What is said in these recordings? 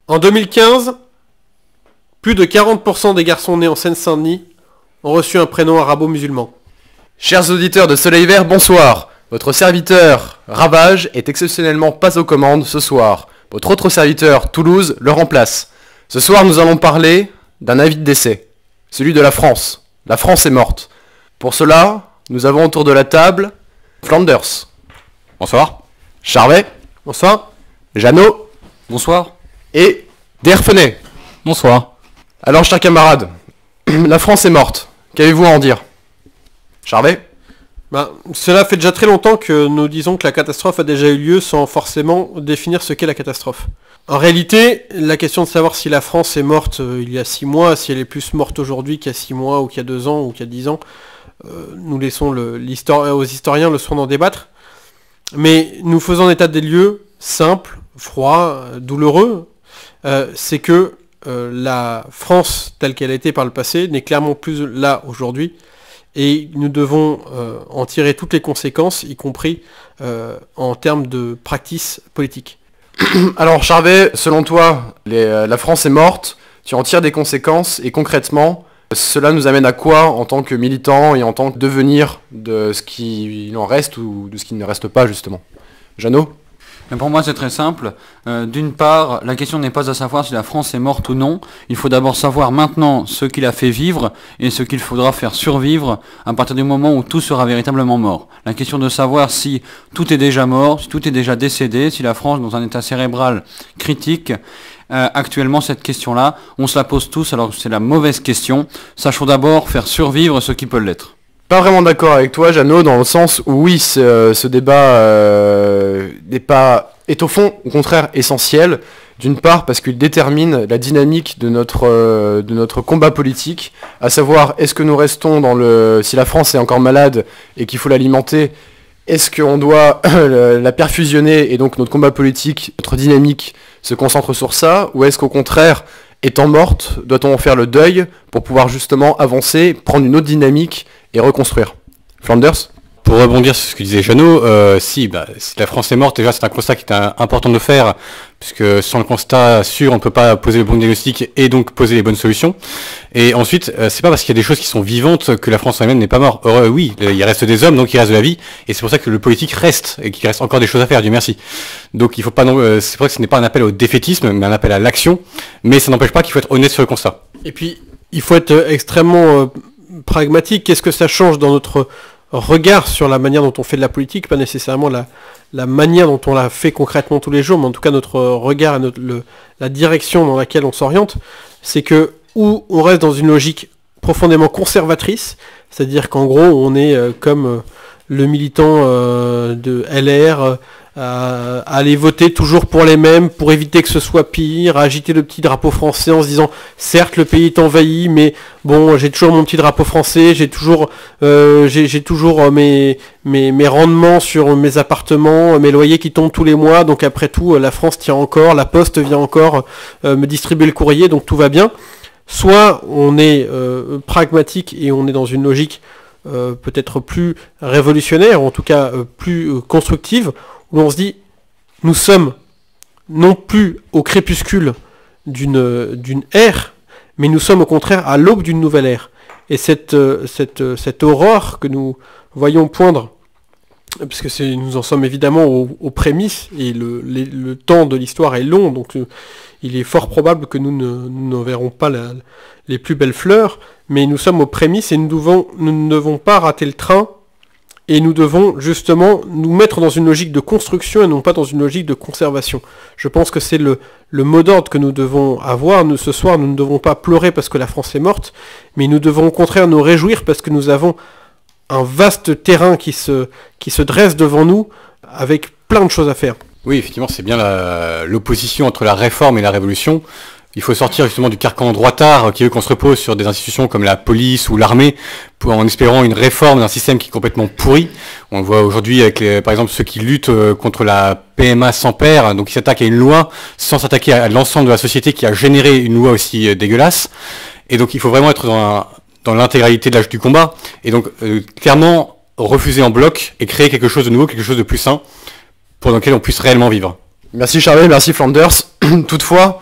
En 2015, plus de 40% des garçons nés en Seine-Saint-Denis ont reçu un prénom arabo-musulman. Chers auditeurs de Soleil Vert, bonsoir. Votre serviteur, Ravage, est exceptionnellement pas aux commandes ce soir. Votre autre serviteur, Toulouse, le remplace. Ce soir, nous allons parler d'un avis de décès. Celui de la France. La France est morte. Pour cela, nous avons autour de la table Flanders. Bonsoir. Charvet. Bonsoir. Jeannot. Bonsoir. Et Derfenet. Bonsoir. Alors, chers camarades, la France est morte. Qu'avez-vous à en dire? Charvet. Cela fait déjà très longtemps que nous disons que la catastrophe a déjà eu lieu sans forcément définir ce qu'est la catastrophe. En réalité, la question de savoir si la France est morte il y a 6 mois, si elle est plus morte aujourd'hui qu'il y a 6 mois, ou qu'il y a 2 ans, ou qu'il y a 10 ans, nous laissons aux historiens le soin d'en débattre. Mais nous faisons un état des lieux simple, froid, douloureux. C'est que la France, telle qu'elle a été par le passé, n'est clairement plus là aujourd'hui. Et nous devons en tirer toutes les conséquences, y compris en termes de practice politique. Alors Charvet, selon toi, la France est morte, tu en tires des conséquences, et concrètement, cela nous amène à quoi en tant que militants et en tant que devenir de ce qu'il en reste ou de ce qui ne reste pas justement? Jeannot? Mais pour moi c'est très simple. D'une part, la question n'est pas à savoir si la France est morte ou non. Il faut d'abord savoir maintenant ce qu'il a fait vivre et ce qu'il faudra faire survivre à partir du moment où tout sera véritablement mort. La question de savoir si tout est déjà mort, si tout est déjà décédé, si la France est dans un état cérébral critique. Actuellement, cette question-là, on se la pose tous alors que c'est la mauvaise question. Sachons d'abord faire survivre ce qui peut l'être. Pas vraiment d'accord avec toi, Jeannot, dans le sens où oui, ce débat est au fond, au contraire, essentiel. D'une part, parce qu'il détermine la dynamique de notre combat politique, à savoir, est-ce que nous restons si la France est encore malade et qu'il faut l'alimenter, est-ce qu'on doit la perfusionner et donc notre combat politique, notre dynamique se concentre sur ça, ou est-ce qu'au contraire, étant morte, doit-on en faire le deuil pour pouvoir justement avancer, prendre une autre dynamique et reconstruire? Flanders? Pour rebondir sur ce que disait Jeannot, si la France est morte, déjà c'est un constat qui est important de faire, puisque sans le constat sûr, on ne peut pas poser le bon diagnostic et donc poser les bonnes solutions. Et ensuite, c'est pas parce qu'il y a des choses qui sont vivantes que la France elle-même n'est pas morte. Oui, il reste des hommes, donc il reste de la vie, et c'est pour ça que le politique reste, et qu'il reste encore des choses à faire, Dieu merci. Donc il faut pas c'est vrai que ce n'est pas un appel au défaitisme, mais un appel à l'action, mais ça n'empêche pas qu'il faut être honnête sur le constat. Et puis, il faut être extrêmement pragmatique. Qu'est-ce que ça change dans notre regard sur la manière dont on fait de la politique, pas nécessairement la manière dont on la fait concrètement tous les jours, mais en tout cas notre regard et la direction dans laquelle on s'oriente, c'est que où on reste dans une logique profondément conservatrice, c'est-à-dire qu'en gros on est comme le militant de LR, à aller voter toujours pour les mêmes, pour éviter que ce soit pire, à agiter le petit drapeau français en se disant certes le pays est envahi, mais bon j'ai toujours mon petit drapeau français, j'ai toujours mes rendements sur mes appartements, mes loyers qui tombent tous les mois, donc après tout la France tient encore, la Poste vient encore me distribuer le courrier, donc tout va bien. Soit on est pragmatique et on est dans une logique peut-être plus révolutionnaire, ou en tout cas plus constructive, où on se dit, nous sommes non plus au crépuscule d'une ère, mais nous sommes au contraire à l'aube d'une nouvelle ère. Et cette aurore que nous voyons poindre, puisque nous en sommes évidemment aux prémices, et le temps de l'histoire est long, donc il est fort probable que nous ne verrons pas les plus belles fleurs, mais nous sommes aux prémices et nous ne devons pas rater le train. Et nous devons justement nous mettre dans une logique de construction et non pas dans une logique de conservation. Je pense que c'est le mot d'ordre que nous devons avoir. Ce soir, nous ne devons pas pleurer parce que la France est morte, mais nous devons au contraire nous réjouir parce que nous avons un vaste terrain qui se dresse devant nous avec plein de choses à faire. Oui, effectivement, c'est bien l'opposition entre la réforme et la révolution. Il faut sortir justement du carcan droitard qui veut qu'on se repose sur des institutions comme la police ou l'armée en espérant une réforme d'un système qui est complètement pourri. On le voit aujourd'hui avec par exemple ceux qui luttent contre la PMA sans père, donc ils s'attaquent à une loi sans s'attaquer à l'ensemble de la société qui a généré une loi aussi dégueulasse. Et donc il faut vraiment être dans l'intégralité de l'âge du combat et donc clairement refuser en bloc et créer quelque chose de nouveau, quelque chose de plus sain pour lequel on puisse réellement vivre. Merci Charvet, merci Flanders. Toutefois,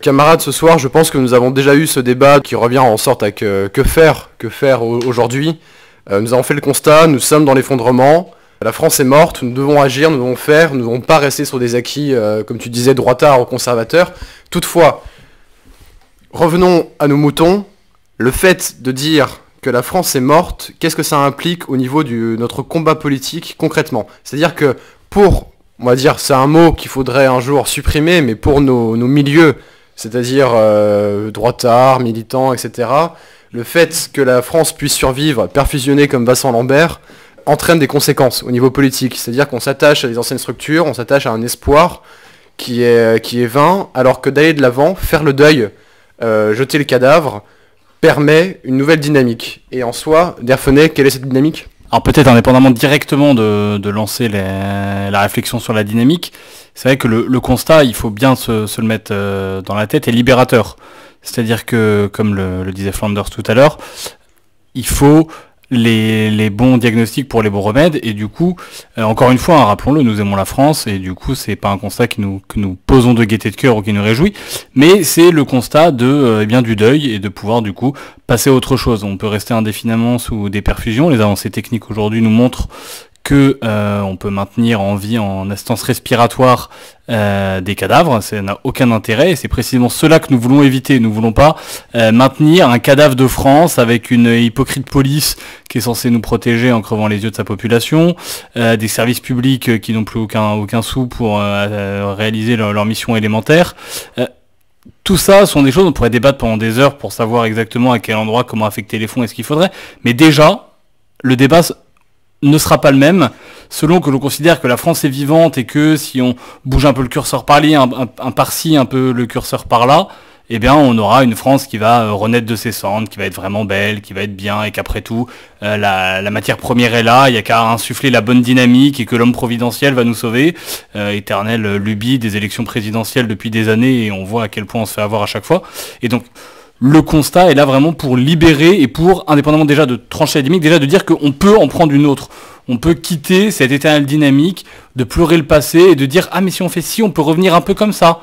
Camarades, ce soir, je pense que nous avons déjà eu ce débat qui revient en sorte à que faire aujourd'hui. Nous avons fait le constat, nous sommes dans l'effondrement, la France est morte, nous devons agir, nous devons faire, nous ne devons pas rester sur des acquis, comme tu disais, droitards ou conservateurs. Toutefois, revenons à nos moutons. Le fait de dire que la France est morte, qu'est-ce que ça implique au niveau de notre combat politique concrètement? C'est-à-dire que pour, on va dire, c'est un mot qu'il faudrait un jour supprimer, mais pour nos milieux, c'est-à-dire droitards, militants, etc., le fait que la France puisse survivre, perfusionner comme Vincent Lambert, entraîne des conséquences au niveau politique. C'est-à-dire qu'on s'attache à des anciennes structures, on s'attache à un espoir qui est vain, alors que d'aller de l'avant, faire le deuil, jeter le cadavre, permet une nouvelle dynamique. Et en soi, Derfenet, quelle est cette dynamique ? Alors peut-être indépendamment directement de lancer la réflexion sur la dynamique, c'est vrai que le constat, il faut bien se le mettre dans la tête, est libérateur. C'est-à-dire que, comme le disait Flanders tout à l'heure, il faut les bons diagnostics pour les bons remèdes, et du coup, encore une fois, rappelons-le, nous aimons la France, et du coup, c'est pas un constat que nous posons de gaieté de cœur ou qui nous réjouit, mais c'est le constat du deuil, et de pouvoir, du coup, passer à autre chose. On peut rester indéfiniment sous des perfusions. Les avancées techniques aujourd'hui nous montrent que on peut maintenir en vie, en assistance respiratoire, des cadavres. Ça n'a aucun intérêt, et c'est précisément cela que nous voulons éviter. Nous voulons pas maintenir un cadavre de France avec une hypocrite police qui est censée nous protéger en crevant les yeux de sa population, des services publics qui n'ont plus aucun sou pour réaliser leur mission élémentaire. Tout ça sont des choses, on pourrait débattre pendant des heures pour savoir exactement à quel endroit, comment affecter les fonds et ce qu'il faudrait, mais déjà, le débat ne sera pas le même, selon que l'on considère que la France est vivante et que si on bouge un peu le curseur par-ci, un par-ci, un peu le curseur par-là, eh bien on aura une France qui va renaître de ses cendres, qui va être vraiment belle, qui va être bien, et qu'après tout, la matière première est là, il n'y a qu'à insuffler la bonne dynamique et que l'homme providentiel va nous sauver. Éternelle lubie des élections présidentielles depuis des années, et on voit à quel point on se fait avoir à chaque fois. Et donc, le constat est là vraiment pour libérer et pour, indépendamment déjà de trancher la dynamique, déjà de dire qu'on peut en prendre une autre. On peut quitter cette éternelle dynamique, de pleurer le passé et de dire « Ah mais si on fait ci, on peut revenir un peu comme ça.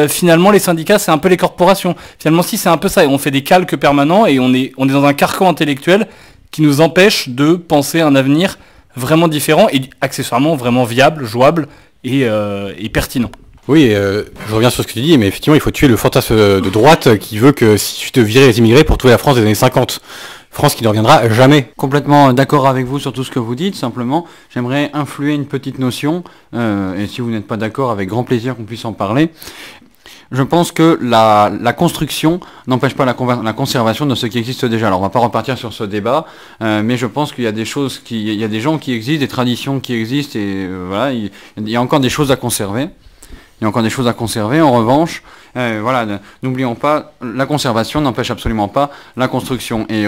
Finalement les syndicats c'est un peu les corporations. Finalement si c'est un peu ça. » Et on fait des calques permanents et on est dans un carcan intellectuel qui nous empêche de penser un avenir vraiment différent et accessoirement vraiment viable, jouable et pertinent. Oui, je reviens sur ce que tu dis, mais effectivement, il faut tuer le fantasme de droite qui veut que si tu te virais les immigrés pour trouver la France des années 50. France qui ne reviendra jamais. Complètement d'accord avec vous sur tout ce que vous dites, simplement, j'aimerais influer une petite notion, et si vous n'êtes pas d'accord, avec grand plaisir qu'on puisse en parler. Je pense que la construction n'empêche pas la conservation de ce qui existe déjà. Alors on va pas repartir sur ce débat, mais je pense qu'il y a des choses il y a des gens qui existent, des traditions qui existent, et voilà, il y a encore des choses à conserver. Il y a encore des choses à conserver. En revanche, n'oublions pas, la conservation n'empêche absolument pas la construction. Et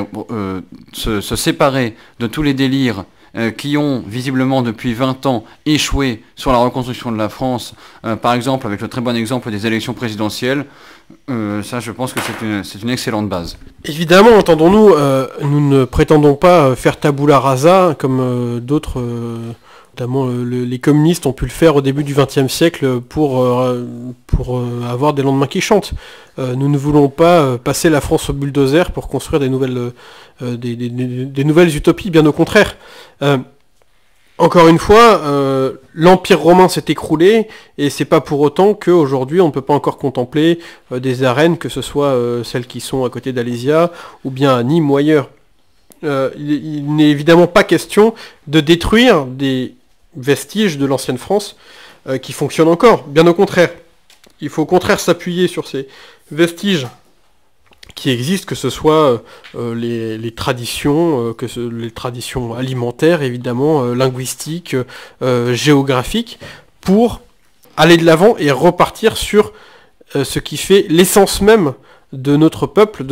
se séparer de tous les délires qui ont visiblement depuis 20 ans échoué sur la reconstruction de la France, par exemple avec le très bon exemple des élections présidentielles, ça je pense que c'est une excellente base. Évidemment, entendons-nous, nous ne prétendons pas faire tabula rasa comme d'autres... Notamment les communistes ont pu le faire au début du XXe siècle pour avoir des lendemains qui chantent. Nous ne voulons pas passer la France au bulldozer pour construire des nouvelles utopies, bien au contraire. Encore une fois, l'Empire romain s'est écroulé, et c'est pas pour autant qu'aujourd'hui on ne peut pas encore contempler des arènes, que ce soit celles qui sont à côté d'Alésia, ou bien à Nîmes ou ailleurs. Il n'est évidemment pas question de détruire des vestiges de l'ancienne France qui fonctionnent encore. Bien au contraire. Il faut au contraire s'appuyer sur ces vestiges qui existent, que ce soit les traditions, les traditions alimentaires, évidemment, linguistiques, géographiques, pour aller de l'avant et repartir sur ce qui fait l'essence même de notre peuple,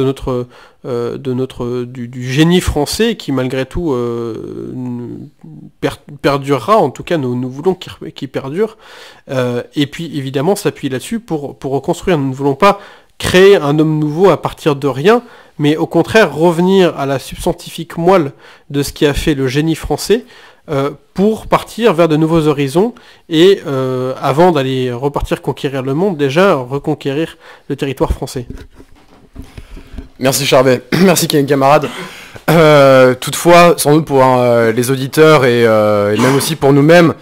du génie français, qui malgré tout perdurera. En tout cas nous voulons qu'il perdure, et puis évidemment s'appuyer là-dessus pour reconstruire. Nous ne voulons pas créer un homme nouveau à partir de rien, mais au contraire revenir à la substantifique moelle de ce qui a fait le génie français, pour partir vers de nouveaux horizons et avant d'aller repartir conquérir le monde, déjà reconquérir le territoire français. Merci Charvet, merci camarade. Toutefois, sans doute pour les auditeurs et même aussi pour nous-mêmes,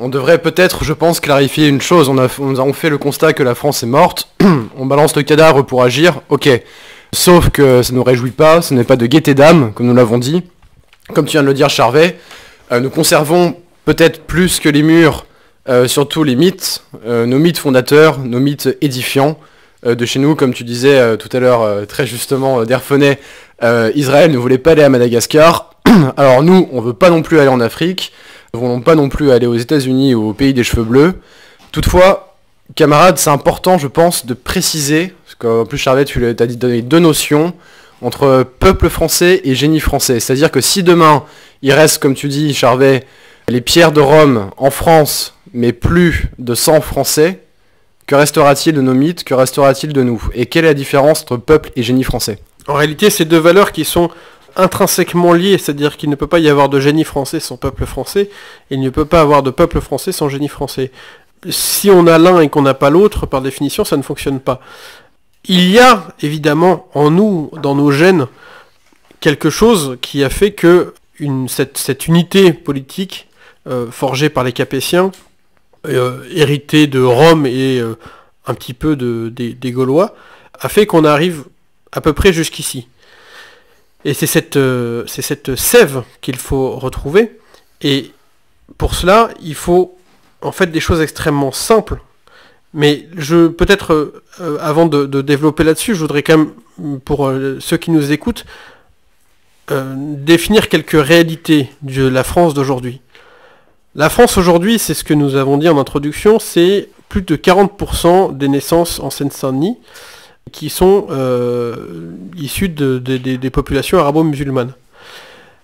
on devrait peut-être, je pense, clarifier une chose. On a fait le constat que la France est morte, on balance le cadavre pour agir, ok. Sauf que ça ne nous réjouit pas, ce n'est pas de gaieté d'âme, comme nous l'avons dit. Comme tu viens de le dire Charvet, nous conservons peut-être plus que les murs, surtout les mythes, nos mythes fondateurs, nos mythes édifiants de chez nous, comme tu disais tout à l'heure très justement, Derfonay, Israël ne voulait pas aller à Madagascar, alors nous, on ne veut pas non plus aller en Afrique, nous ne voulons pas non plus aller aux États-Unis ou au pays des cheveux bleus. Toutefois, camarades, c'est important, je pense, de préciser, parce qu'en plus Charvet, tu as donné deux notions, entre peuple français et génie français. C'est-à-dire que si demain, il reste, comme tu dis, Charvet, les pierres de Rome en France, mais plus de sang français, que restera-t-il de nos mythes, que restera-t-il de nous? Et quelle est la différence entre peuple et génie français? En réalité, c'est deux valeurs qui sont intrinsèquement liées, c'est-à-dire qu'il ne peut pas y avoir de génie français sans peuple français, et il ne peut pas avoir de peuple français sans génie français. Si on a l'un et qu'on n'a pas l'autre, par définition, ça ne fonctionne pas. Il y a, évidemment, en nous, dans nos gènes, quelque chose qui a fait que cette unité politique, forgée par les Capétiens, héritée de Rome et un petit peu des Gaulois, a fait qu'on arrive à peu près jusqu'ici. Et c'est cette sève qu'il faut retrouver, et pour cela, il faut en fait des choses extrêmement simples. Mais peut-être, avant de développer là-dessus, je voudrais quand même, pour ceux qui nous écoutent, définir quelques réalités de la France d'aujourd'hui. La France aujourd'hui, c'est ce que nous avons dit en introduction, c'est plus de 40% des naissances en Seine-Saint-Denis qui sont issues des populations arabo-musulmanes.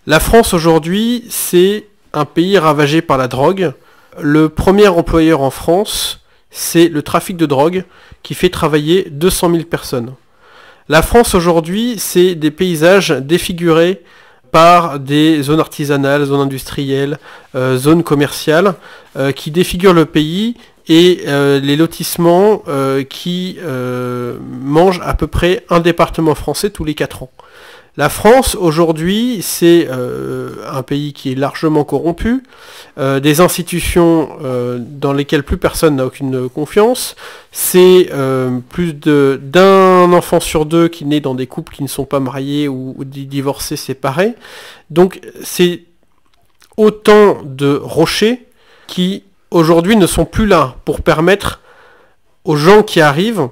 La France aujourd'hui, c'est un pays ravagé par la drogue. Le premier employeur en France, c'est le trafic de drogue qui fait travailler 200 000 personnes. La France aujourd'hui, c'est des paysages défigurés par des zones artisanales, zones industrielles, zones commerciales, qui défigurent le pays, et les lotissements qui mangent à peu près un département français tous les 4 ans. La France, aujourd'hui, c'est un pays qui est largement corrompu, des institutions dans lesquelles plus personne n'a aucune confiance, c'est plus d'un enfant sur deux qui naît dans des couples qui ne sont pas mariés ou divorcés, séparés. Donc c'est autant de rochers qui, aujourd'hui, ne sont plus là pour permettre aux gens qui arrivent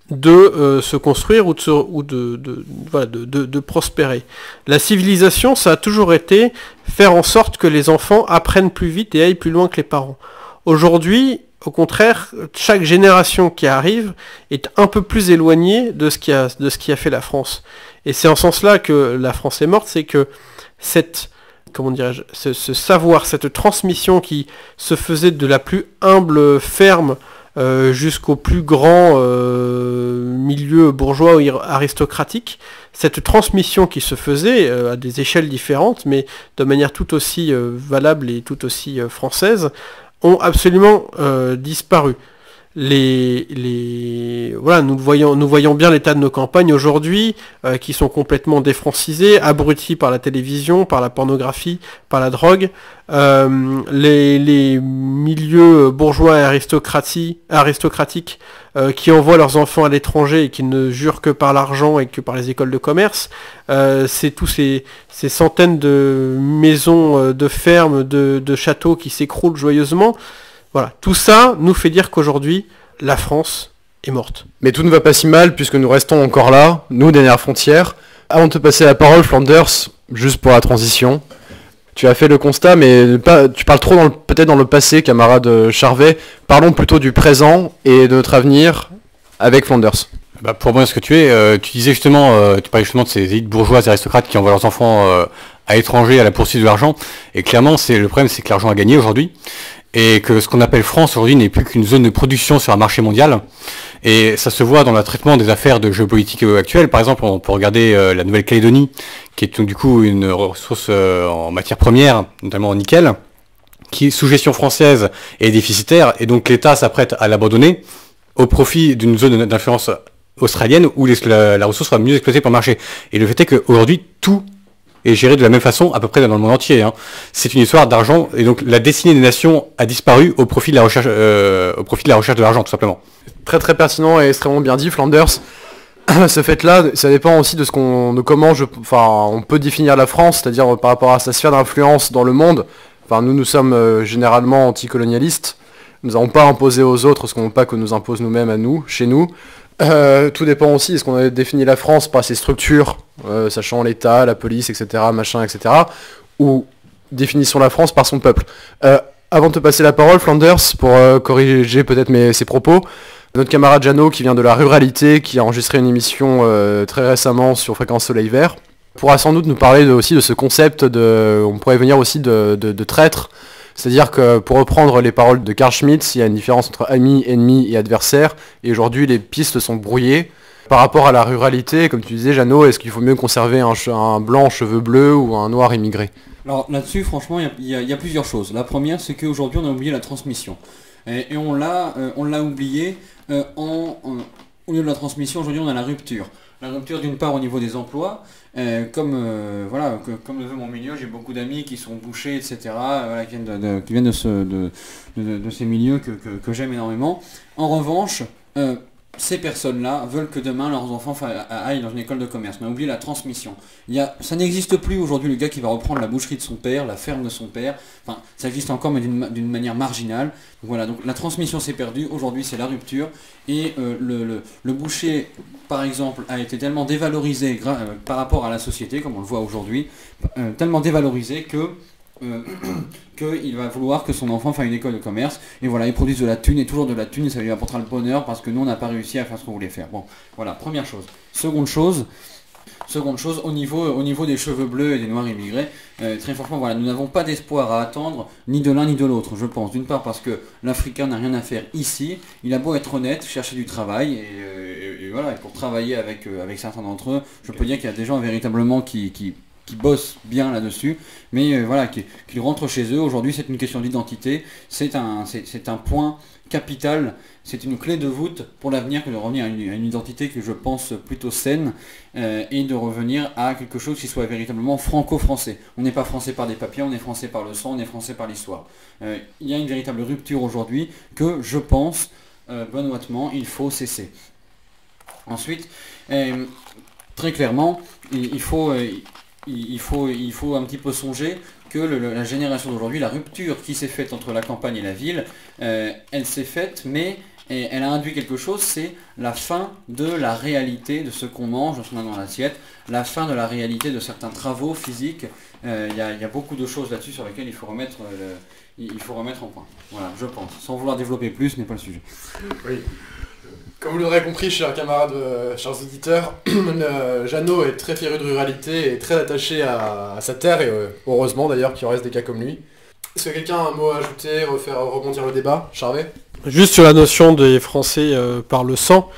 de se construire ou de prospérer. La civilisation, ça a toujours été faire en sorte que les enfants apprennent plus vite et aillent plus loin que les parents. Aujourd'hui, au contraire, chaque génération qui arrive est un peu plus éloignée de ce qui a fait la France. Et c'est en ce sens-là que la France est morte, c'est que ce savoir, cette transmission qui se faisait de la plus humble ferme jusqu'au plus grand milieu bourgeois ou aristocratique, cette transmission qui se faisait à des échelles différentes, mais de manière tout aussi valable et tout aussi française, ont absolument disparu. Voilà, nous voyons bien l'état de nos campagnes aujourd'hui, qui sont complètement défrancisées, abruties par la télévision, par la pornographie, par la drogue. Les milieux bourgeois et aristocratiques qui envoient leurs enfants à l'étranger et qui ne jurent que par l'argent et que par les écoles de commerce. C'est tous ces centaines de maisons, de fermes, de châteaux qui s'écroulent joyeusement. Voilà, tout ça nous fait dire qu'aujourd'hui, la France est morte. Mais tout ne va pas si mal puisque nous restons encore là, nous, dernière frontière. Avant de te passer la parole, Flanders, juste pour la transition, tu as fait le constat, mais tu parles trop peut-être dans le passé, camarade Charvet. Parlons plutôt du présent et de notre avenir avec Flanders. Pour moi, ce que tu disais justement, tu parlais justement de ces élites bourgeoises et aristocrates qui envoient leurs enfants à l'étranger à la poursuite de l'argent. Et clairement, le problème, c'est que l'argent a gagné aujourd'hui. Et que ce qu'on appelle France aujourd'hui n'est plus qu'une zone de production sur un marché mondial, Et ça se voit dans le traitement des affaires de géopolitique actuelles. Par exemple, on peut regarder la Nouvelle-Calédonie, qui est du coup une ressource en matière première, notamment en nickel, qui, sous gestion française, est déficitaire, et donc l'État s'apprête à l'abandonner au profit d'une zone d'influence australienne où la ressource sera mieux exploitée par le marché. Et le fait est qu'aujourd'hui, tout est géré de la même façon à peu près dans le monde entier. Hein. C'est une histoire d'argent, et donc la destinée des nations a disparu au profit de la recherche, de l'argent, tout simplement. Très très pertinent et extrêmement bien dit, Flanders. Ce fait-là, ça dépend aussi de comment on peut définir la France, c'est-à-dire par rapport à sa sphère d'influence dans le monde. Enfin, nous sommes généralement anticolonialistes. Nous n'avons pas imposé aux autres ce qu'on ne veut pas que nous impose nous-mêmes à nous, chez nous. Tout dépend aussi, est-ce qu'on a défini la France par ses structures, sachant l'État, la police, etc., machin, etc., ou définissons la France par son peuple. Avant de te passer la parole, Flanders, pour corriger peut-être ses propos, notre camarade Jeannot, qui vient de la ruralité, qui a enregistré une émission très récemment sur Fréquence Soleil Vert, pourra sans doute nous parler aussi de ce concept on pourrait venir aussi de traître. C'est-à-dire que, pour reprendre les paroles de Carl Schmitt, il y a une différence entre ami, ennemi et adversaire, et aujourd'hui les pistes sont brouillées. Par rapport à la ruralité, comme tu disais, Jeannot, est-ce qu'il faut mieux conserver un blanc cheveux bleus ou un noir immigré? Alors là-dessus, franchement, il y a plusieurs choses. La première, c'est qu'aujourd'hui, on a oublié la transmission. Et on l'a oublié au lieu de la transmission, aujourd'hui, on a la rupture. La rupture d'une part au niveau des emplois, comme le veut mon milieu, j'ai beaucoup d'amis qui sont bouchers, etc., qui viennent de ces milieux que j'aime énormément. En revanche, ces personnes-là veulent que demain leurs enfants aillent dans une école de commerce. On a oublié la transmission. Ça n'existe plus aujourd'hui le gars qui va reprendre la boucherie de son père, la ferme de son père. Enfin, ça existe encore mais d'une manière marginale. Donc voilà, donc la transmission s'est perdue. Aujourd'hui c'est la rupture. Et le boucher, par exemple, a été tellement dévalorisé par rapport à la société, comme on le voit aujourd'hui, tellement dévalorisé que qu'il va vouloir que son enfant fasse une école de commerce, et voilà, il produise de la thune, et toujours de la thune, et ça lui apportera le bonheur, parce que nous on n'a pas réussi à faire ce qu'on voulait faire. Bon, voilà, première chose. Seconde chose, au niveau des cheveux bleus et des noirs immigrés, très franchement, voilà, nous n'avons pas d'espoir à attendre, ni de l'un ni de l'autre, je pense. D'une part parce que l'Africain n'a rien à faire ici, il a beau être honnête, chercher du travail, et voilà, et pour travailler avec certains d'entre eux, je peux dire qu'il y a des gens véritablement qui bossent bien là-dessus, mais voilà, qui rentrent chez eux. Aujourd'hui, c'est une question d'identité, c'est un point capital, c'est une clé de voûte pour l'avenir que de revenir à une identité que je pense plutôt saine, et de revenir à quelque chose qui soit véritablement franco-français. On n'est pas français par des papiers, on est français par le sang, on est français par l'histoire. Il y a une véritable rupture aujourd'hui que je pense, benoîtement, il faut cesser. Ensuite, très clairement, il faut un petit peu songer que la génération d'aujourd'hui, la rupture qui s'est faite entre la campagne et la ville, elle s'est faite, mais elle a induit quelque chose, c'est la fin de la réalité de ce qu'on mange, de ce qu'on a dans l'assiette, la fin de la réalité de certains travaux physiques. Il y a beaucoup de choses là-dessus sur lesquelles il faut remettre en point. Voilà, je pense. Sans vouloir développer plus, ce n'est pas le sujet. Oui. Comme vous l'aurez compris, chers camarades, chers auditeurs, Jeannot est très féru de ruralité et très attaché à sa terre, et heureusement d'ailleurs qu'il reste des cas comme lui. Est-ce que quelqu'un a un mot à ajouter, refaire rebondir le débat? Charvet? Juste sur la notion des Français par le sang,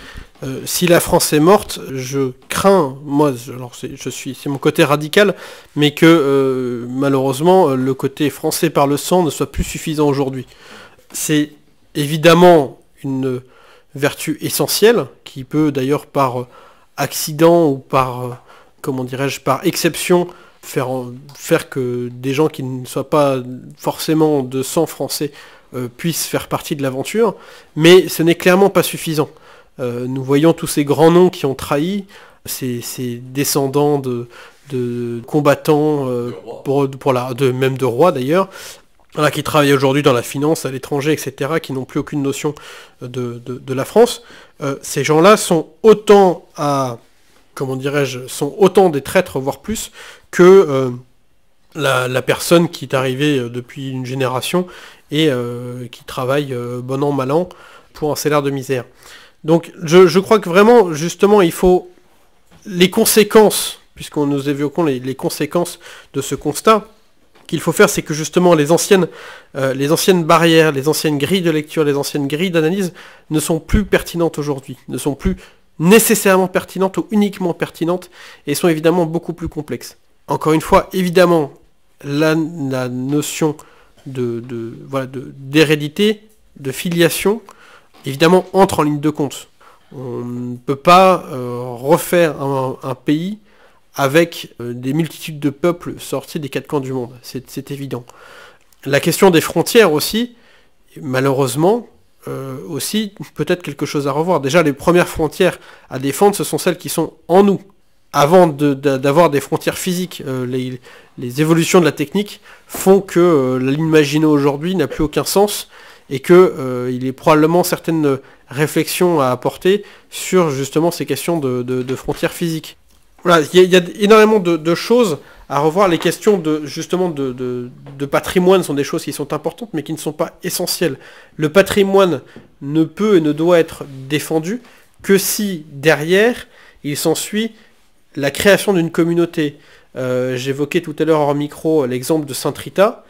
si la France est morte, je crains, moi, alors c'est mon côté radical, mais que malheureusement le côté français par le sang ne soit plus suffisant aujourd'hui. C'est évidemment une vertu essentielle, qui peut d'ailleurs par accident ou par, par exception, faire que des gens qui ne soient pas forcément de sang français puissent faire partie de l'aventure, mais ce n'est clairement pas suffisant. Nous voyons tous ces grands noms qui ont trahi, ces descendants de combattants, même de rois d'ailleurs, voilà, qui travaillent aujourd'hui dans la finance à l'étranger, etc., qui n'ont plus aucune notion de la France. Ces gens-là sont autant sont autant des traîtres, voire plus, que la personne qui est arrivée depuis une génération et qui travaille bon an, mal an pour un salaire de misère. Donc je crois que vraiment, justement, il faut les conséquences, puisqu'on nous évoquons les conséquences de ce constat, qu'il faut faire, c'est que justement les anciennes barrières, les anciennes grilles de lecture, les anciennes grilles d'analyse ne sont plus pertinentes aujourd'hui, ne sont plus nécessairement pertinentes ou uniquement pertinentes, et sont évidemment beaucoup plus complexes. Encore une fois, évidemment, la notion d'hérédité, de filiation, évidemment, entre en ligne de compte. On ne peut pas refaire un pays avec des multitudes de peuples sortis des quatre coins du monde. C'est évident. La question des frontières aussi, malheureusement, aussi peut-être quelque chose à revoir. Déjà, les premières frontières à défendre, ce sont celles qui sont en nous. Avant d'avoir des frontières physiques, les évolutions de la technique font que la ligne Maginot aujourd'hui n'a plus aucun sens, et qu'il est probablement certaines réflexions à apporter sur justement ces questions de frontières physiques. Voilà, il y a énormément de choses à revoir. Les questions de patrimoine sont des choses qui sont importantes, mais qui ne sont pas essentielles. Le patrimoine ne peut et ne doit être défendu que si, derrière, il s'ensuit la création d'une communauté. J'évoquais tout à l'heure hors micro l'exemple de Sainte-Rita.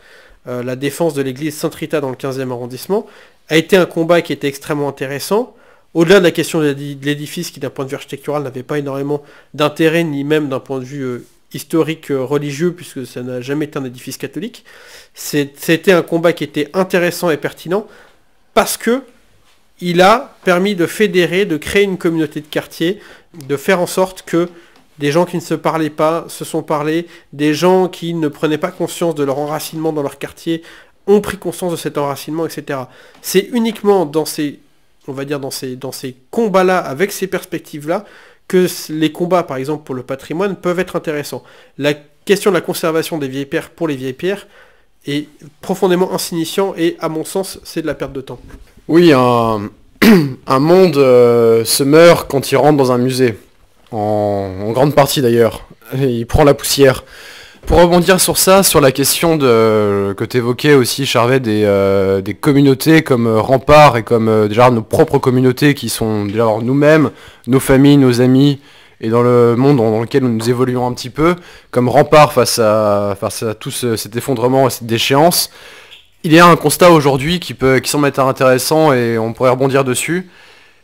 La défense de l'église Sainte-Rita dans le 15e arrondissement a été un combat qui était extrêmement intéressant. Au-delà de la question de l'édifice qui, d'un point de vue architectural, n'avait pas énormément d'intérêt, ni même d'un point de vue historique religieux, puisque ça n'a jamais été un édifice catholique, c'était un combat qui était intéressant et pertinent, parce que il a permis de fédérer, de créer une communauté de quartier, de faire en sorte que des gens qui ne se parlaient pas se sont parlés, des gens qui ne prenaient pas conscience de leur enracinement dans leur quartier ont pris conscience de cet enracinement, etc. C'est uniquement dans ces combats-là, avec ces perspectives-là, que les combats, par exemple, pour le patrimoine, peuvent être intéressants. La question de la conservation des vieilles pierres pour les vieilles pierres est profondément insignifiant, et, à mon sens, c'est de la perte de temps. Oui, un monde se meurt quand il rentre dans un musée. En grande partie d'ailleurs. Il prend la poussière. Pour rebondir sur ça, sur la question que tu évoquais aussi, Charvet, des communautés comme Rempart et comme déjà nos propres communautés qui sont déjà nous-mêmes, nos familles, nos amis, et dans le monde dans lequel nous évoluons un petit peu, comme Rempart face à tout cet effondrement et cette déchéance, il y a un constat aujourd'hui qui semble être intéressant et on pourrait rebondir dessus.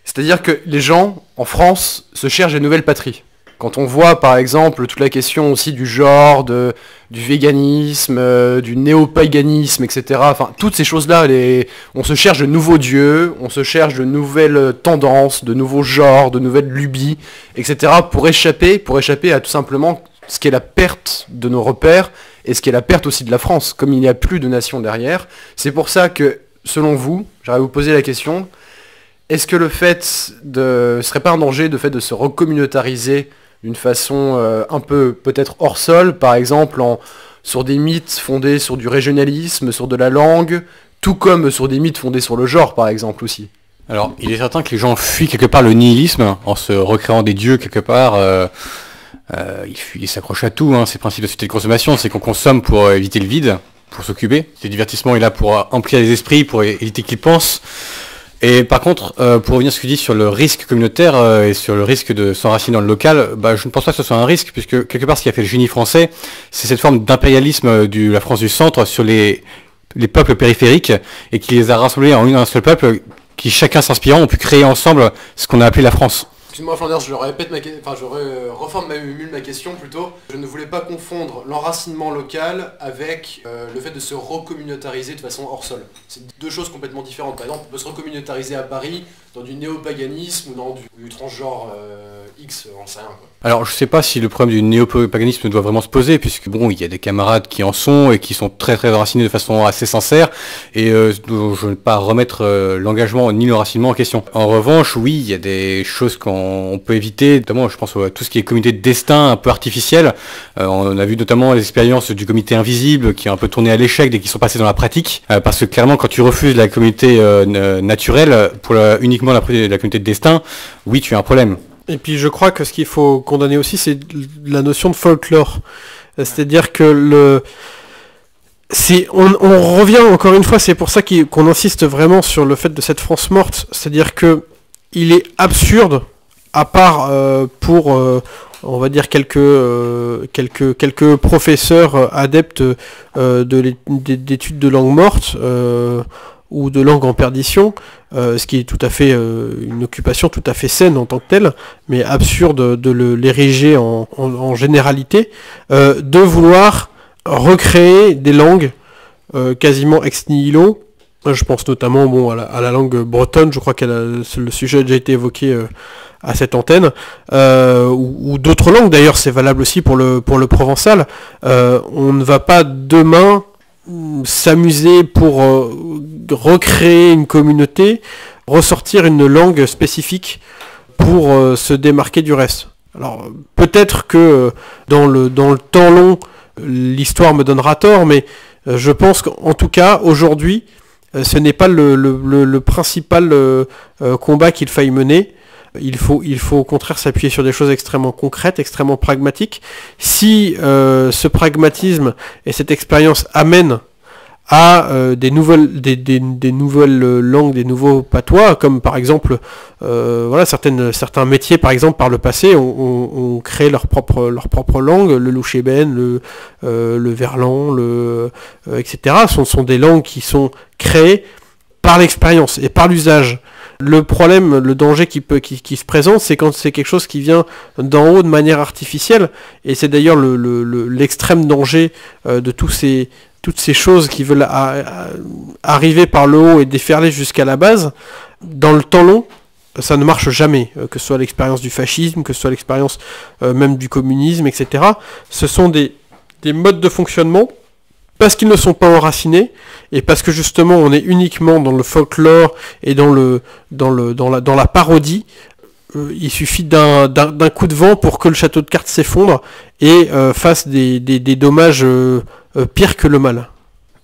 C'est-à-dire que les gens, en France, se cherchent des nouvelles patries. Quand on voit, par exemple, toute la question aussi du genre, du véganisme, du néopaganisme, etc. Enfin, toutes ces choses-là, on se cherche de nouveaux dieux, on se cherche de nouvelles tendances, de nouveaux genres, de nouvelles lubies, etc. pour échapper à tout simplement ce qu'est la perte de nos repères et ce qu'est la perte aussi de la France. Comme il n'y a plus de nation derrière, c'est pour ça que, selon vous, j'aimerais vous poser la question... Est-ce que serait pas un danger de se recommunautariser d'une façon un peu peut-être hors sol, par exemple sur des mythes fondés sur du régionalisme, sur de la langue, tout comme sur des mythes fondés sur le genre, par exemple aussi? Alors, il est certain que les gens fuient quelque part le nihilisme en se recréant des dieux quelque part. Ils s'accrochent à tout, c'est le principe de la société de consommation, c'est qu'on consomme pour éviter le vide, pour s'occuper. Le divertissement est là pour emplir les esprits, pour éviter qu'ils pensent. Et par contre, pour revenir à ce que tu dis sur le risque communautaire et sur le risque de s'enraciner dans le local, je ne pense pas que ce soit un risque, puisque quelque part ce qui a fait le génie français, c'est cette forme d'impérialisme de la France du centre sur les peuples périphériques, et qui les a rassemblés en un seul peuple, qui chacun s'inspirant ont pu créer ensemble ce qu'on a appelé la France. Excuse-moi Flanders, je reformule ma question plutôt. Je ne voulais pas confondre l'enracinement local avec le fait de se recommunautariser de façon hors sol. C'est deux choses complètement différentes. Par exemple, on peut se recommunautariser à Paris dans du néopaganisme ou dans du transgenre X, on sait rien quoi. Alors je sais pas si le problème du néopaganisme doit vraiment se poser, puisque bon, il y a des camarades qui en sont et qui sont très très enracinés de façon assez sincère, et je ne veux pas remettre l'engagement ni l'enracinement en question. En revanche, oui, il y a des choses qu'on peut éviter, notamment je pense à tout ce qui est comité de destin un peu artificiel. On a vu notamment les expériences du comité invisible qui ont un peu tourné à l'échec dès qu'ils sont passés dans la pratique, parce que clairement quand tu refuses la communauté naturelle pour uniquement la communauté de destin, oui, tu as un problème. Et puis je crois que ce qu'il faut condamner aussi, c'est la notion de folklore. C'est-à-dire que on revient encore une fois, c'est pour ça qu'on insiste vraiment sur le fait de cette France morte. C'est-à-dire que il est absurde, à part pour on va dire quelques professeurs adeptes d'études de langue morte ou de langue en perdition, ce qui est tout à fait une occupation tout à fait saine en tant que telle, mais absurde de l'ériger en généralité, de vouloir recréer des langues quasiment ex nihilo. Je pense notamment à la langue bretonne, je crois que le sujet a déjà été évoqué à cette antenne, ou d'autres langues d'ailleurs, c'est valable aussi pour le provençal. On ne va pas demain s'amuser pour recréer une communauté, ressortir une langue spécifique pour se démarquer du reste. Alors peut-être que dans le temps long, l'histoire me donnera tort, mais je pense qu'en tout cas, aujourd'hui, ce n'est pas le principal combat qu'il faille mener. Il faut au contraire s'appuyer sur des choses extrêmement concrètes, extrêmement pragmatiques. Si ce pragmatisme et cette expérience amènent à des nouvelles langues, des nouveaux patois, comme par exemple certains métiers par exemple par le passé ont créé leur propre langue, le louchébène, le verlan, etc. Ce sont des langues qui sont créées par l'expérience et par l'usage. Le problème, le danger qui se présente, c'est quand c'est quelque chose qui vient d'en haut de manière artificielle, et c'est d'ailleurs l'extrême danger de toutes ces choses qui veulent arriver par le haut et déferler jusqu'à la base. Dans le temps long, ça ne marche jamais, que ce soit l'expérience du fascisme, que ce soit l'expérience même du communisme, etc. Ce sont des modes de fonctionnement, parce qu'ils ne sont pas enracinés, et parce que justement on est uniquement dans le folklore et dans la parodie. Il suffit d'un coup de vent pour que le château de cartes s'effondre et fasse des dommages pires que le mal.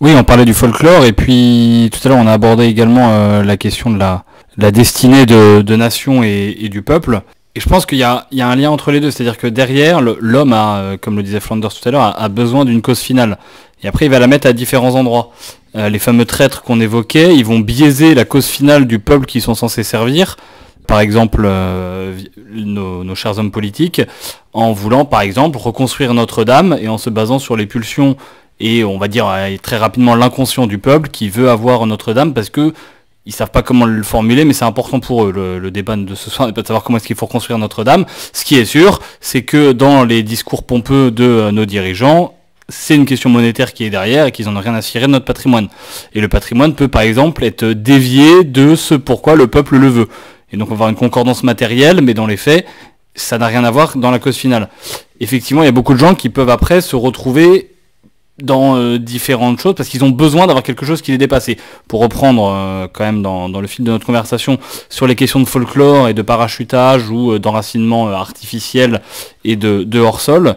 Oui, on parlait du folklore, et puis tout à l'heure on a abordé également la question de la destinée de nation et du peuple. Et je pense qu'il y a un lien entre les deux, c'est-à-dire que derrière, l'homme a, comme le disait Flanders tout à l'heure, a besoin d'une cause finale. Et après, il va la mettre à différents endroits. Les fameux traîtres qu'on évoquait, ils vont biaiser la cause finale du peuple qu'ils sont censés servir. Par exemple, nos chers hommes politiques, en voulant, par exemple, reconstruire Notre-Dame et en se basant sur les pulsions et, on va dire, très rapidement l'inconscient du peuple qui veut avoir Notre-Dame parce que ils savent pas comment le formuler, mais c'est important pour eux. Le débat de ce soir n'est pas de savoir comment est-ce qu'il faut reconstruire Notre-Dame. Ce qui est sûr, c'est que dans les discours pompeux de nos dirigeants, c'est une question monétaire qui est derrière et qu'ils en ont rien à cirer de notre patrimoine. Et le patrimoine peut par exemple être dévié de ce pourquoi le peuple le veut. Et donc on va avoir une concordance matérielle, mais dans les faits, ça n'a rien à voir dans la cause finale. Effectivement, il y a beaucoup de gens qui peuvent après se retrouver dans différentes choses parce qu'ils ont besoin d'avoir quelque chose qui les dépasse. Et pour reprendre quand même dans le fil de notre conversation sur les questions de folklore et de parachutage ou d'enracinement artificiel et de hors-sol,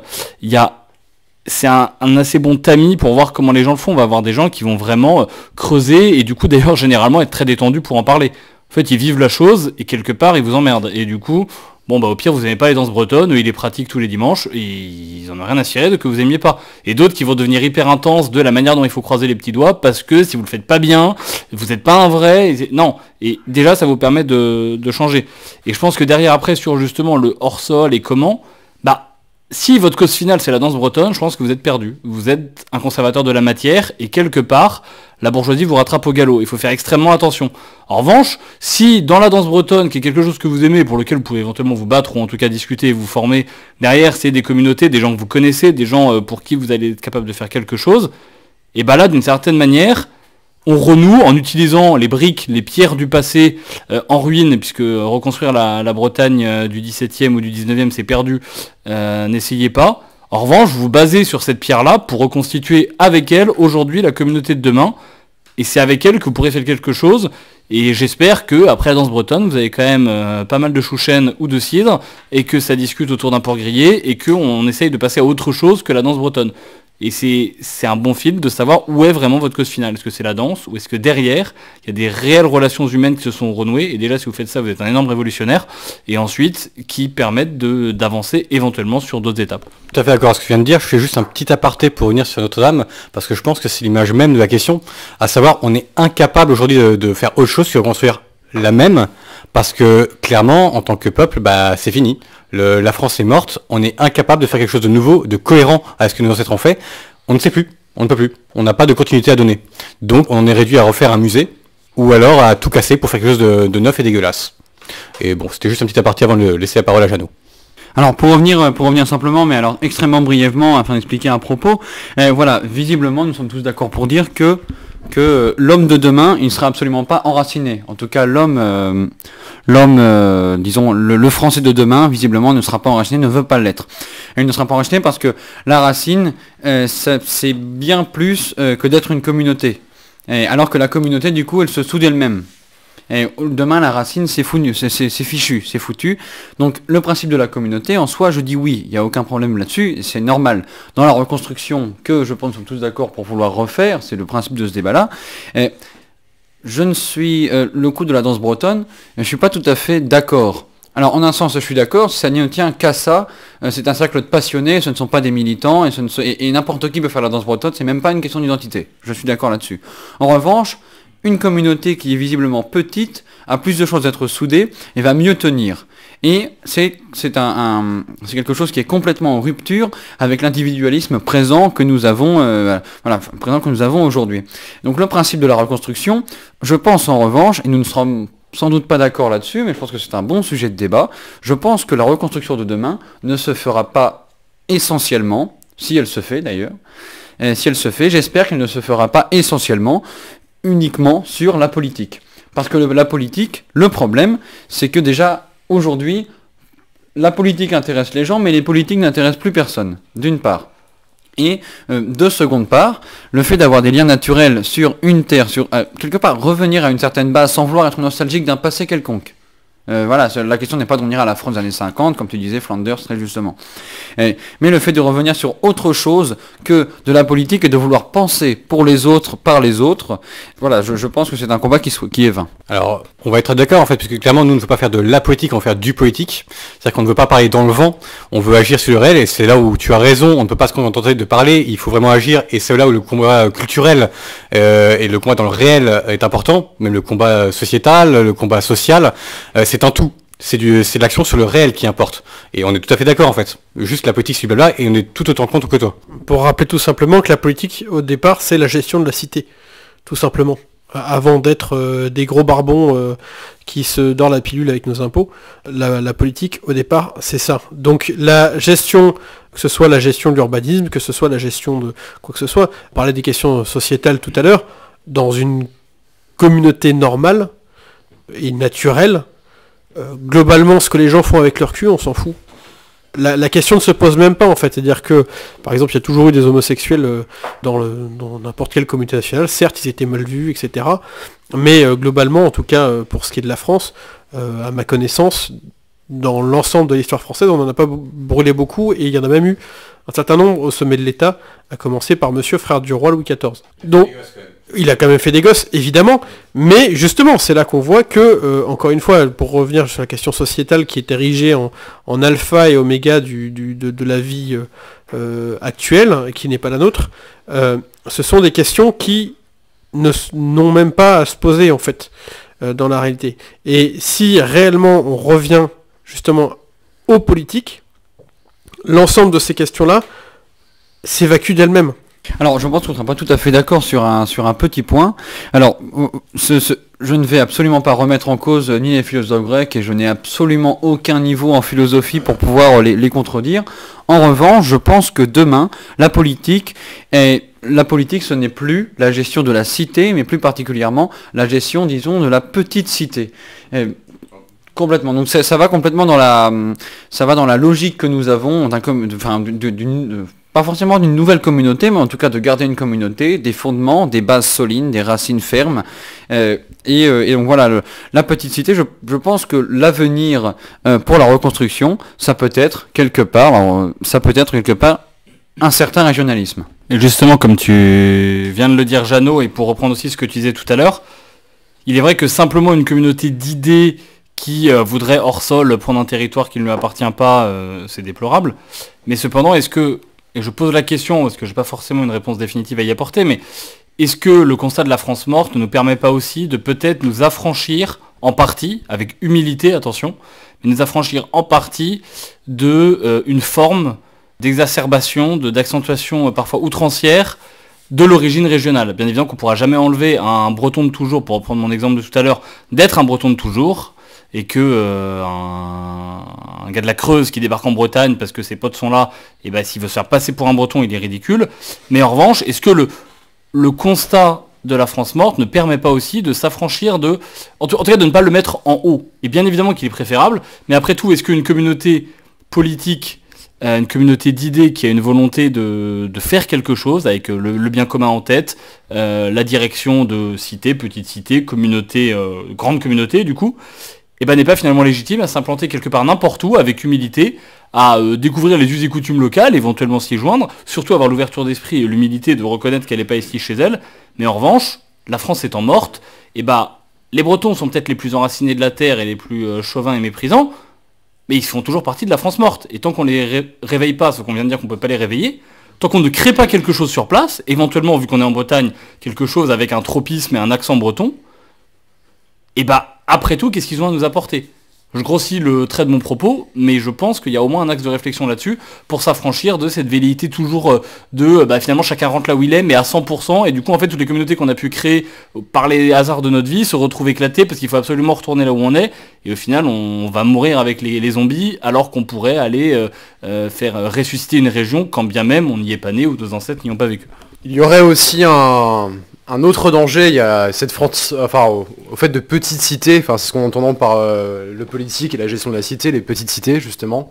c'est un assez bon tamis pour voir comment les gens le font. On va avoir des gens qui vont vraiment creuser et du coup d'ailleurs généralement être très détendus pour en parler. En fait ils vivent la chose et quelque part ils vous emmerdent. Et du coup, au pire vous n'aimez pas les danses bretonnes, eux ils les pratiquent tous les dimanches et ils en ont rien à cirer de que vous aimiez pas. Et d'autres qui vont devenir hyper intenses de la manière dont il faut croiser les petits doigts parce que si vous le faites pas bien, vous n'êtes pas un vrai. Non. Et déjà ça vous permet de changer. Et je pense que derrière après sur justement le hors-sol et comment, si votre cause finale c'est la danse bretonne, je pense que vous êtes perdu. Vous êtes un conservateur de la matière et quelque part, la bourgeoisie vous rattrape au galop. Il faut faire extrêmement attention. En revanche, si dans la danse bretonne, qui est quelque chose que vous aimez, pour lequel vous pouvez éventuellement vous battre ou en tout cas discuter et vous former, derrière c'est des communautés, des gens que vous connaissez, des gens pour qui vous allez être capable de faire quelque chose, et là d'une certaine manière, on renoue en utilisant les briques, les pierres du passé en ruine, puisque reconstruire la Bretagne du 17e ou du 19e, c'est perdu, n'essayez pas. En revanche, vous vous basez sur cette pierre-là pour reconstituer avec elle, aujourd'hui, la communauté de demain, et c'est avec elle que vous pourrez faire quelque chose, et j'espère que après la danse bretonne, vous avez quand même pas mal de chouchen ou de cidre, et que ça discute autour d'un porc grillé, et qu'on essaye de passer à autre chose que la danse bretonne. Et c'est un bon film de savoir où est vraiment votre cause finale. Est-ce que c'est la danse ou est-ce que derrière, il y a des réelles relations humaines qui se sont renouées. Et déjà, si vous faites ça, vous êtes un énorme révolutionnaire. Et ensuite, qui permettent d'avancer éventuellement sur d'autres étapes. Tout à fait d'accord avec ce que tu viens de dire. Je fais juste un petit aparté pour revenir sur Notre-Dame, parce que je pense que c'est l'image même de la question. À savoir, on est incapable aujourd'hui de faire autre chose que reconstruire la même, Parce que clairement, en tant que peuple, c'est fini. La France est morte, on est incapable de faire quelque chose de nouveau, de cohérent à ce que nos ancêtres ont fait. On ne sait plus, on ne peut plus. On n'a pas de continuité à donner. Donc on est réduit à refaire un musée, ou alors à tout casser pour faire quelque chose de neuf et dégueulasse. Et bon, c'était juste un petit aparté avant de laisser la parole à Jeannot. Alors pour revenir simplement, mais alors extrêmement brièvement, afin d'expliquer un propos, voilà, visiblement nous sommes tous d'accord pour dire que l'homme de demain, il ne sera absolument pas enraciné. En tout cas, disons, le français de demain, visiblement, ne sera pas enraciné, ne veut pas l'être. Et il ne sera pas enraciné parce que la racine, c'est bien plus que d'être une communauté. Alors que la communauté, du coup, elle se soude elle-même. Et demain, la racine, c'est fichu, c'est foutu. Donc, le principe de la communauté, en soi, je dis oui, il n'y a aucun problème là-dessus, c'est normal. Dans la reconstruction, que je pense nous sommes tous d'accord pour vouloir refaire, c'est le principe de ce débat-là. Je ne suis, le coup de la danse bretonne, je ne suis pas tout à fait d'accord. Alors, en un sens, je suis d'accord, ça ne tient qu'à ça, c'est un cercle de passionnés, ce ne sont pas des militants, et n'importe qui peut faire la danse bretonne, c'est même pas une question d'identité. Je suis d'accord là-dessus. En revanche, une communauté qui est visiblement petite a plus de chances d'être soudée et va mieux tenir. Et c'est quelque chose qui est complètement en rupture avec l'individualisme présent que nous avons, aujourd'hui. Donc le principe de la reconstruction, je pense en revanche, et nous ne serons sans doute pas d'accord là-dessus, mais je pense que c'est un bon sujet de débat, je pense que la reconstruction de demain ne se fera pas essentiellement, si elle se fait d'ailleurs, j'espère qu'elle ne se fera pas essentiellement, uniquement sur la politique. Parce que la politique, le problème, c'est que déjà, aujourd'hui, la politique intéresse les gens, mais les politiques n'intéressent plus personne, d'une part. Et de seconde part, le fait d'avoir des liens naturels sur une terre, quelque part revenir à une certaine base sans vouloir être nostalgique d'un passé quelconque. Voilà, la question n'est pas de revenir à la France des années 50, comme tu disais, Flanders, très justement. Mais le fait de revenir sur autre chose que de la politique et de vouloir penser pour les autres, par les autres, voilà, je pense que c'est un combat qui est vain. Alors, on va être d'accord en fait, puisque clairement, nous ne voulons pas faire de la politique, on veut faire du politique. C'est-à-dire qu'on ne veut pas parler dans le vent, on veut agir sur le réel, et c'est là où tu as raison, on ne peut pas se contenter de parler, il faut vraiment agir, et c'est là où le combat culturel et le combat dans le réel est important, même le combat sociétal, le combat social, c'est un tout. C'est de l'action sur le réel qui importe. Et on est tout à fait d'accord en fait. Juste la politique c'est blabla et on est tout autant contre que toi. Pour rappeler tout simplement que la politique au départ c'est la gestion de la cité. Tout simplement. Avant d'être des gros barbons qui se dorent la pilule avec nos impôts, la politique au départ c'est ça. Donc la gestion, que ce soit la gestion de l'urbanisme, que ce soit la gestion de quoi que ce soit, on parlait des questions sociétales tout à l'heure, dans une communauté normale et naturelle, globalement, ce que les gens font avec leur cul, on s'en fout. La question ne se pose même pas, en fait. C'est-à-dire que, par exemple, il y a toujours eu des homosexuels dans n'importe quelle communauté nationale. Certes, ils étaient mal vus, etc. Mais globalement, en tout cas, pour ce qui est de la France, à ma connaissance, dans l'ensemble de l'histoire française, on n'en a pas brûlé beaucoup, et il y en a même eu un certain nombre au sommet de l'État, à commencer par Monsieur Frère du Roi Louis XIV. Donc, il a quand même fait des gosses, évidemment, mais justement, c'est là qu'on voit que, encore une fois, pour revenir sur la question sociétale qui est érigée en alpha et oméga de la vie actuelle, qui n'est pas la nôtre, ce sont des questions qui n'ont même pas à se poser, en fait, dans la réalité. Et si réellement on revient, justement, aux politiques, l'ensemble de ces questions-là s'évacue d'elles-mêmes. Alors, je pense qu'on ne sera pas tout à fait d'accord sur un petit point. Alors, je ne vais absolument pas remettre en cause ni les philosophes grecs et je n'ai absolument aucun niveau en philosophie pour pouvoir les contredire. En revanche, je pense que demain, la politique, ce n'est plus la gestion de la cité, mais plus particulièrement la gestion, disons, de la petite cité. Complètement. Donc ça va complètement dans la logique que nous avons, pas forcément d'une nouvelle communauté, mais en tout cas de garder une communauté, des fondements, des bases solides, des racines fermes. Et donc voilà, la petite cité, je pense que l'avenir pour la reconstruction, ça peut être quelque part un certain régionalisme. Et justement, comme tu viens de le dire, Jeannot, et pour reprendre aussi ce que tu disais tout à l'heure, il est vrai que simplement une communauté d'idées qui voudrait hors sol prendre un territoire qui ne lui appartient pas, c'est déplorable. Mais cependant, est-ce que, et je pose la question parce que je n'ai pas forcément une réponse définitive à y apporter, mais est-ce que le constat de la France morte ne nous permet pas aussi de peut-être nous affranchir en partie, avec humilité, attention, mais nous affranchir en partie de une forme d'exacerbation, d'accentuation parfois outrancière de l'origine régionale. Bien évidemment qu'on ne pourra jamais enlever à un breton de toujours, pour reprendre mon exemple de tout à l'heure, d'être un breton de toujours, et que un gars de la Creuse qui débarque en Bretagne parce que ses potes sont là, et ben s'il veut se faire passer pour un breton, il est ridicule. Mais en revanche, est-ce que le constat de la France morte ne permet pas aussi de s'affranchir en tout cas de ne pas le mettre en haut? Et bien évidemment qu'il est préférable, mais après tout, est-ce qu'une communauté politique, une communauté d'idées qui a une volonté de faire quelque chose avec le bien commun en tête, la direction de cité, petite cité, communauté, grande communauté du coup, et ben n'est pas finalement légitime à s'implanter quelque part n'importe où avec humilité, à découvrir les us et coutumes locales, éventuellement s'y joindre, surtout avoir l'ouverture d'esprit et l'humilité de reconnaître qu'elle n'est pas ici chez elle. Mais en revanche, la France étant morte, et ben les Bretons sont peut-être les plus enracinés de la terre et les plus chauvins et méprisants, mais ils font toujours partie de la France morte. Et tant qu'on les réveille pas, ce qu'on vient de dire qu'on peut pas les réveiller, tant qu'on ne crée pas quelque chose sur place, éventuellement vu qu'on est en Bretagne, quelque chose avec un tropisme et un accent breton, et bah après tout, qu'est-ce qu'ils ont à nous apporter? Je grossis le trait de mon propos, mais je pense qu'il y a au moins un axe de réflexion là-dessus pour s'affranchir de cette velléité toujours de finalement chacun rentre là où il est, mais à 100%, et du coup en fait toutes les communautés qu'on a pu créer par les hasards de notre vie se retrouvent éclatées parce qu'il faut absolument retourner là où on est, et au final on va mourir avec les zombies alors qu'on pourrait aller faire ressusciter une région quand bien même on n'y est pas né ou nos ancêtres n'y ont pas vécu. Il y aurait aussi un autre danger, il y a cette France, enfin au fait de petites cités, enfin c'est ce qu'on entend par le politique et la gestion de la cité, les petites cités justement.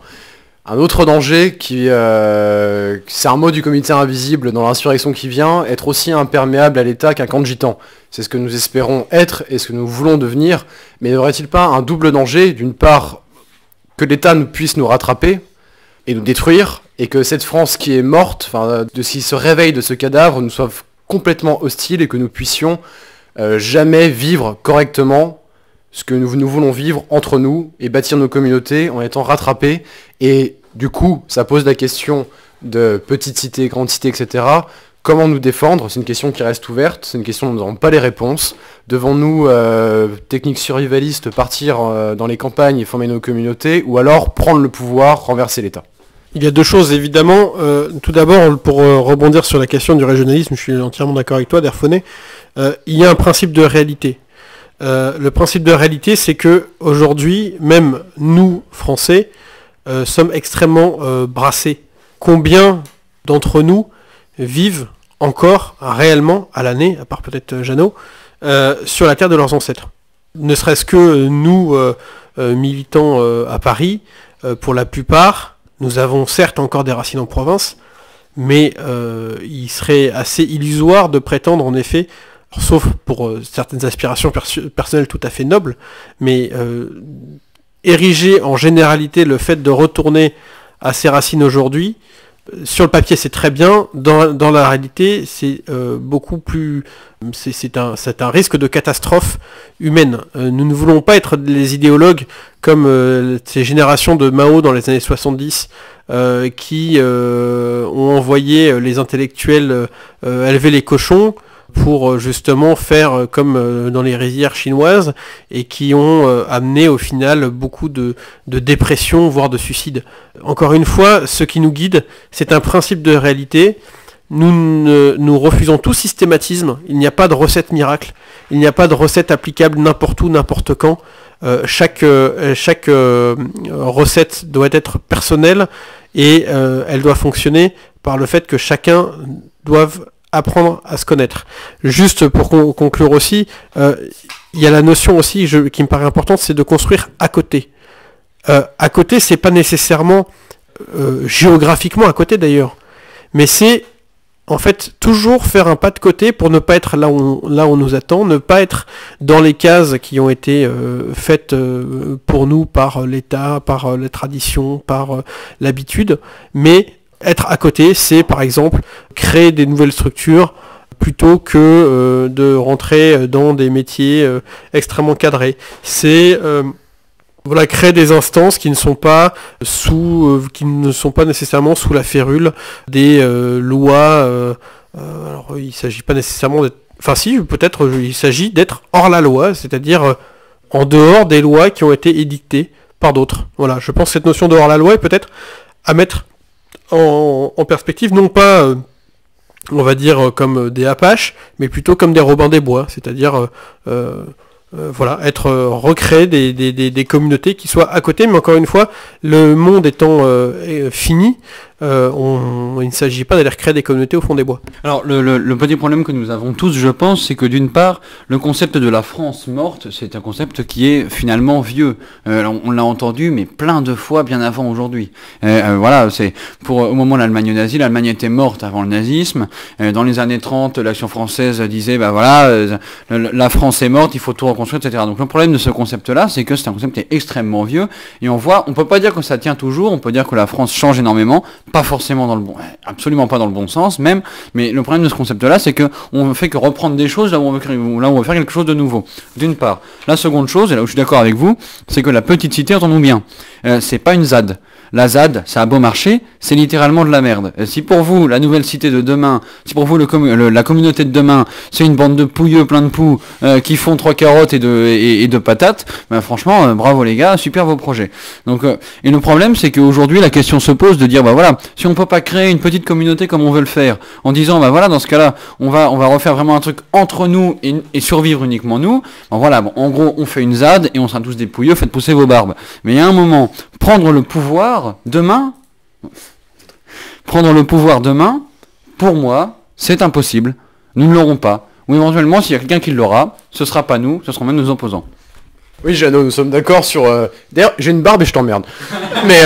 Un autre danger c'est un mot du comité invisible dans l'insurrection qui vient, être aussi imperméable à l'État qu'un camp de gitans. C'est ce que nous espérons être et ce que nous voulons devenir, mais n'y aurait-il pas un double danger, d'une part que l'État puisse nous rattraper et nous détruire, et que cette France qui est morte, enfin de ce qui se réveille de ce cadavre, nous soit complètement hostile et que nous puissions jamais vivre correctement ce que nous voulons vivre entre nous et bâtir nos communautés en étant rattrapés. Et du coup, ça pose la question de petites cités, grandes cités, etc. Comment nous défendre? C'est une question qui reste ouverte, c'est une question dont nous n'avons pas les réponses. Devons-nous, techniques survivalistes, partir dans les campagnes et former nos communautés, ou alors prendre le pouvoir, renverser l'État? Il y a deux choses évidemment. Tout d'abord, pour rebondir sur la question du régionalisme, je suis entièrement d'accord avec toi, Derfonet. Il y a un principe de réalité. Le principe de réalité, c'est que aujourd'hui, même nous, Français, sommes extrêmement brassés. Combien d'entre nous vivent encore réellement à l'année, à part peut-être Jeannot, sur la terre de leurs ancêtres? Ne serait-ce que nous, militants à Paris, pour la plupart, nous avons certes encore des racines en province, mais il serait assez illusoire de prétendre en effet, sauf pour certaines aspirations personnelles tout à fait nobles, mais ériger en généralité le fait de retourner à ses racines aujourd'hui, sur le papier c'est très bien, dans la réalité c'est beaucoup plus... C'est un risque de catastrophe humaine. Nous ne voulons pas être les idéologues comme ces générations de Mao dans les années 70 qui ont envoyé les intellectuels élever les cochons pour justement faire comme dans les rizières chinoises et qui ont amené au final beaucoup de dépression, voire de suicide. Encore une fois, ce qui nous guide, c'est un principe de réalité. Nous refusons tout systématisme, il n'y a pas de recette miracle, il n'y a pas de recette applicable n'importe où, n'importe quand. Chaque recette doit être personnelle et elle doit fonctionner par le fait que chacun doive apprendre à se connaître. Juste pour conclure aussi, il y a la notion aussi qui me paraît importante, c'est de construire à côté. À côté, c'est pas nécessairement géographiquement à côté d'ailleurs, mais c'est en fait toujours faire un pas de côté pour ne pas être là où on nous attend, ne pas être dans les cases qui ont été faites pour nous par l'État, par la tradition, par l'habitude, mais être à côté, c'est par exemple créer des nouvelles structures plutôt que de rentrer dans des métiers extrêmement cadrés. C'est créer des instances qui ne sont pas nécessairement sous la férule des lois. Alors il s'agit pas nécessairement d'être... Enfin si, peut-être il s'agit d'être hors la loi, c'est-à-dire en dehors des lois qui ont été édictées par d'autres. Voilà, je pense que cette notion de hors-la-loi est peut-être à mettre en perspective, non pas, on va dire, comme des Apaches, mais plutôt comme des Robins des Bois, c'est-à-dire voilà, recréer des communautés qui soient à côté, mais encore une fois, le monde étant fini, il ne s'agit pas d'aller recréer des communautés au fond des bois. Alors le petit problème que nous avons tous, je pense, c'est que d'une part, le concept de la France morte, c'est un concept qui est finalement vieux. On l'a entendu, mais plein de fois bien avant aujourd'hui. Voilà, c'est au moment de l'Allemagne nazie, l'Allemagne était morte avant le nazisme. Dans les années 30, l'Action française disait, bah voilà, la France est morte, il faut tout reconstruire, etc. Donc le problème de ce concept-là, c'est que c'est un concept qui est extrêmement vieux, et on peut pas dire que ça tient toujours, on peut dire que la France change énormément, pas forcément dans le bon, absolument pas dans le bon sens même, mais le problème de ce concept-là, c'est que on ne fait que reprendre des choses là où on veut faire quelque chose de nouveau. D'une part. La seconde chose, et là où je suis d'accord avec vous, c'est que la petite cité, entendons bien, c'est pas une ZAD. La ZAD, ça a beau marcher, c'est littéralement de la merde. Si pour vous, la nouvelle cité de demain, si pour vous la communauté de demain, c'est une bande de pouilleux plein de poux qui font 3 carottes et de patates, ben franchement, bravo les gars, super vos projets. Donc, et le problème, c'est qu'aujourd'hui, la question se pose de dire, bah voilà, si on peut pas créer une petite communauté comme on veut le faire, en disant, bah voilà, dans ce cas-là, on va refaire vraiment un truc entre nous et survivre uniquement nous, ben voilà, bon, en gros, on fait une ZAD et on sera tous des pouilleux, faites pousser vos barbes. Mais il y a un moment, prendre le pouvoir demain, pour moi, c'est impossible. Nous ne l'aurons pas. Ou éventuellement, s'il y a quelqu'un qui l'aura, ce sera pas nous, ce seront même nos opposants. Oui, Jeannot, nous sommes d'accord sur... D'ailleurs, j'ai une barbe et je t'emmerde. Mais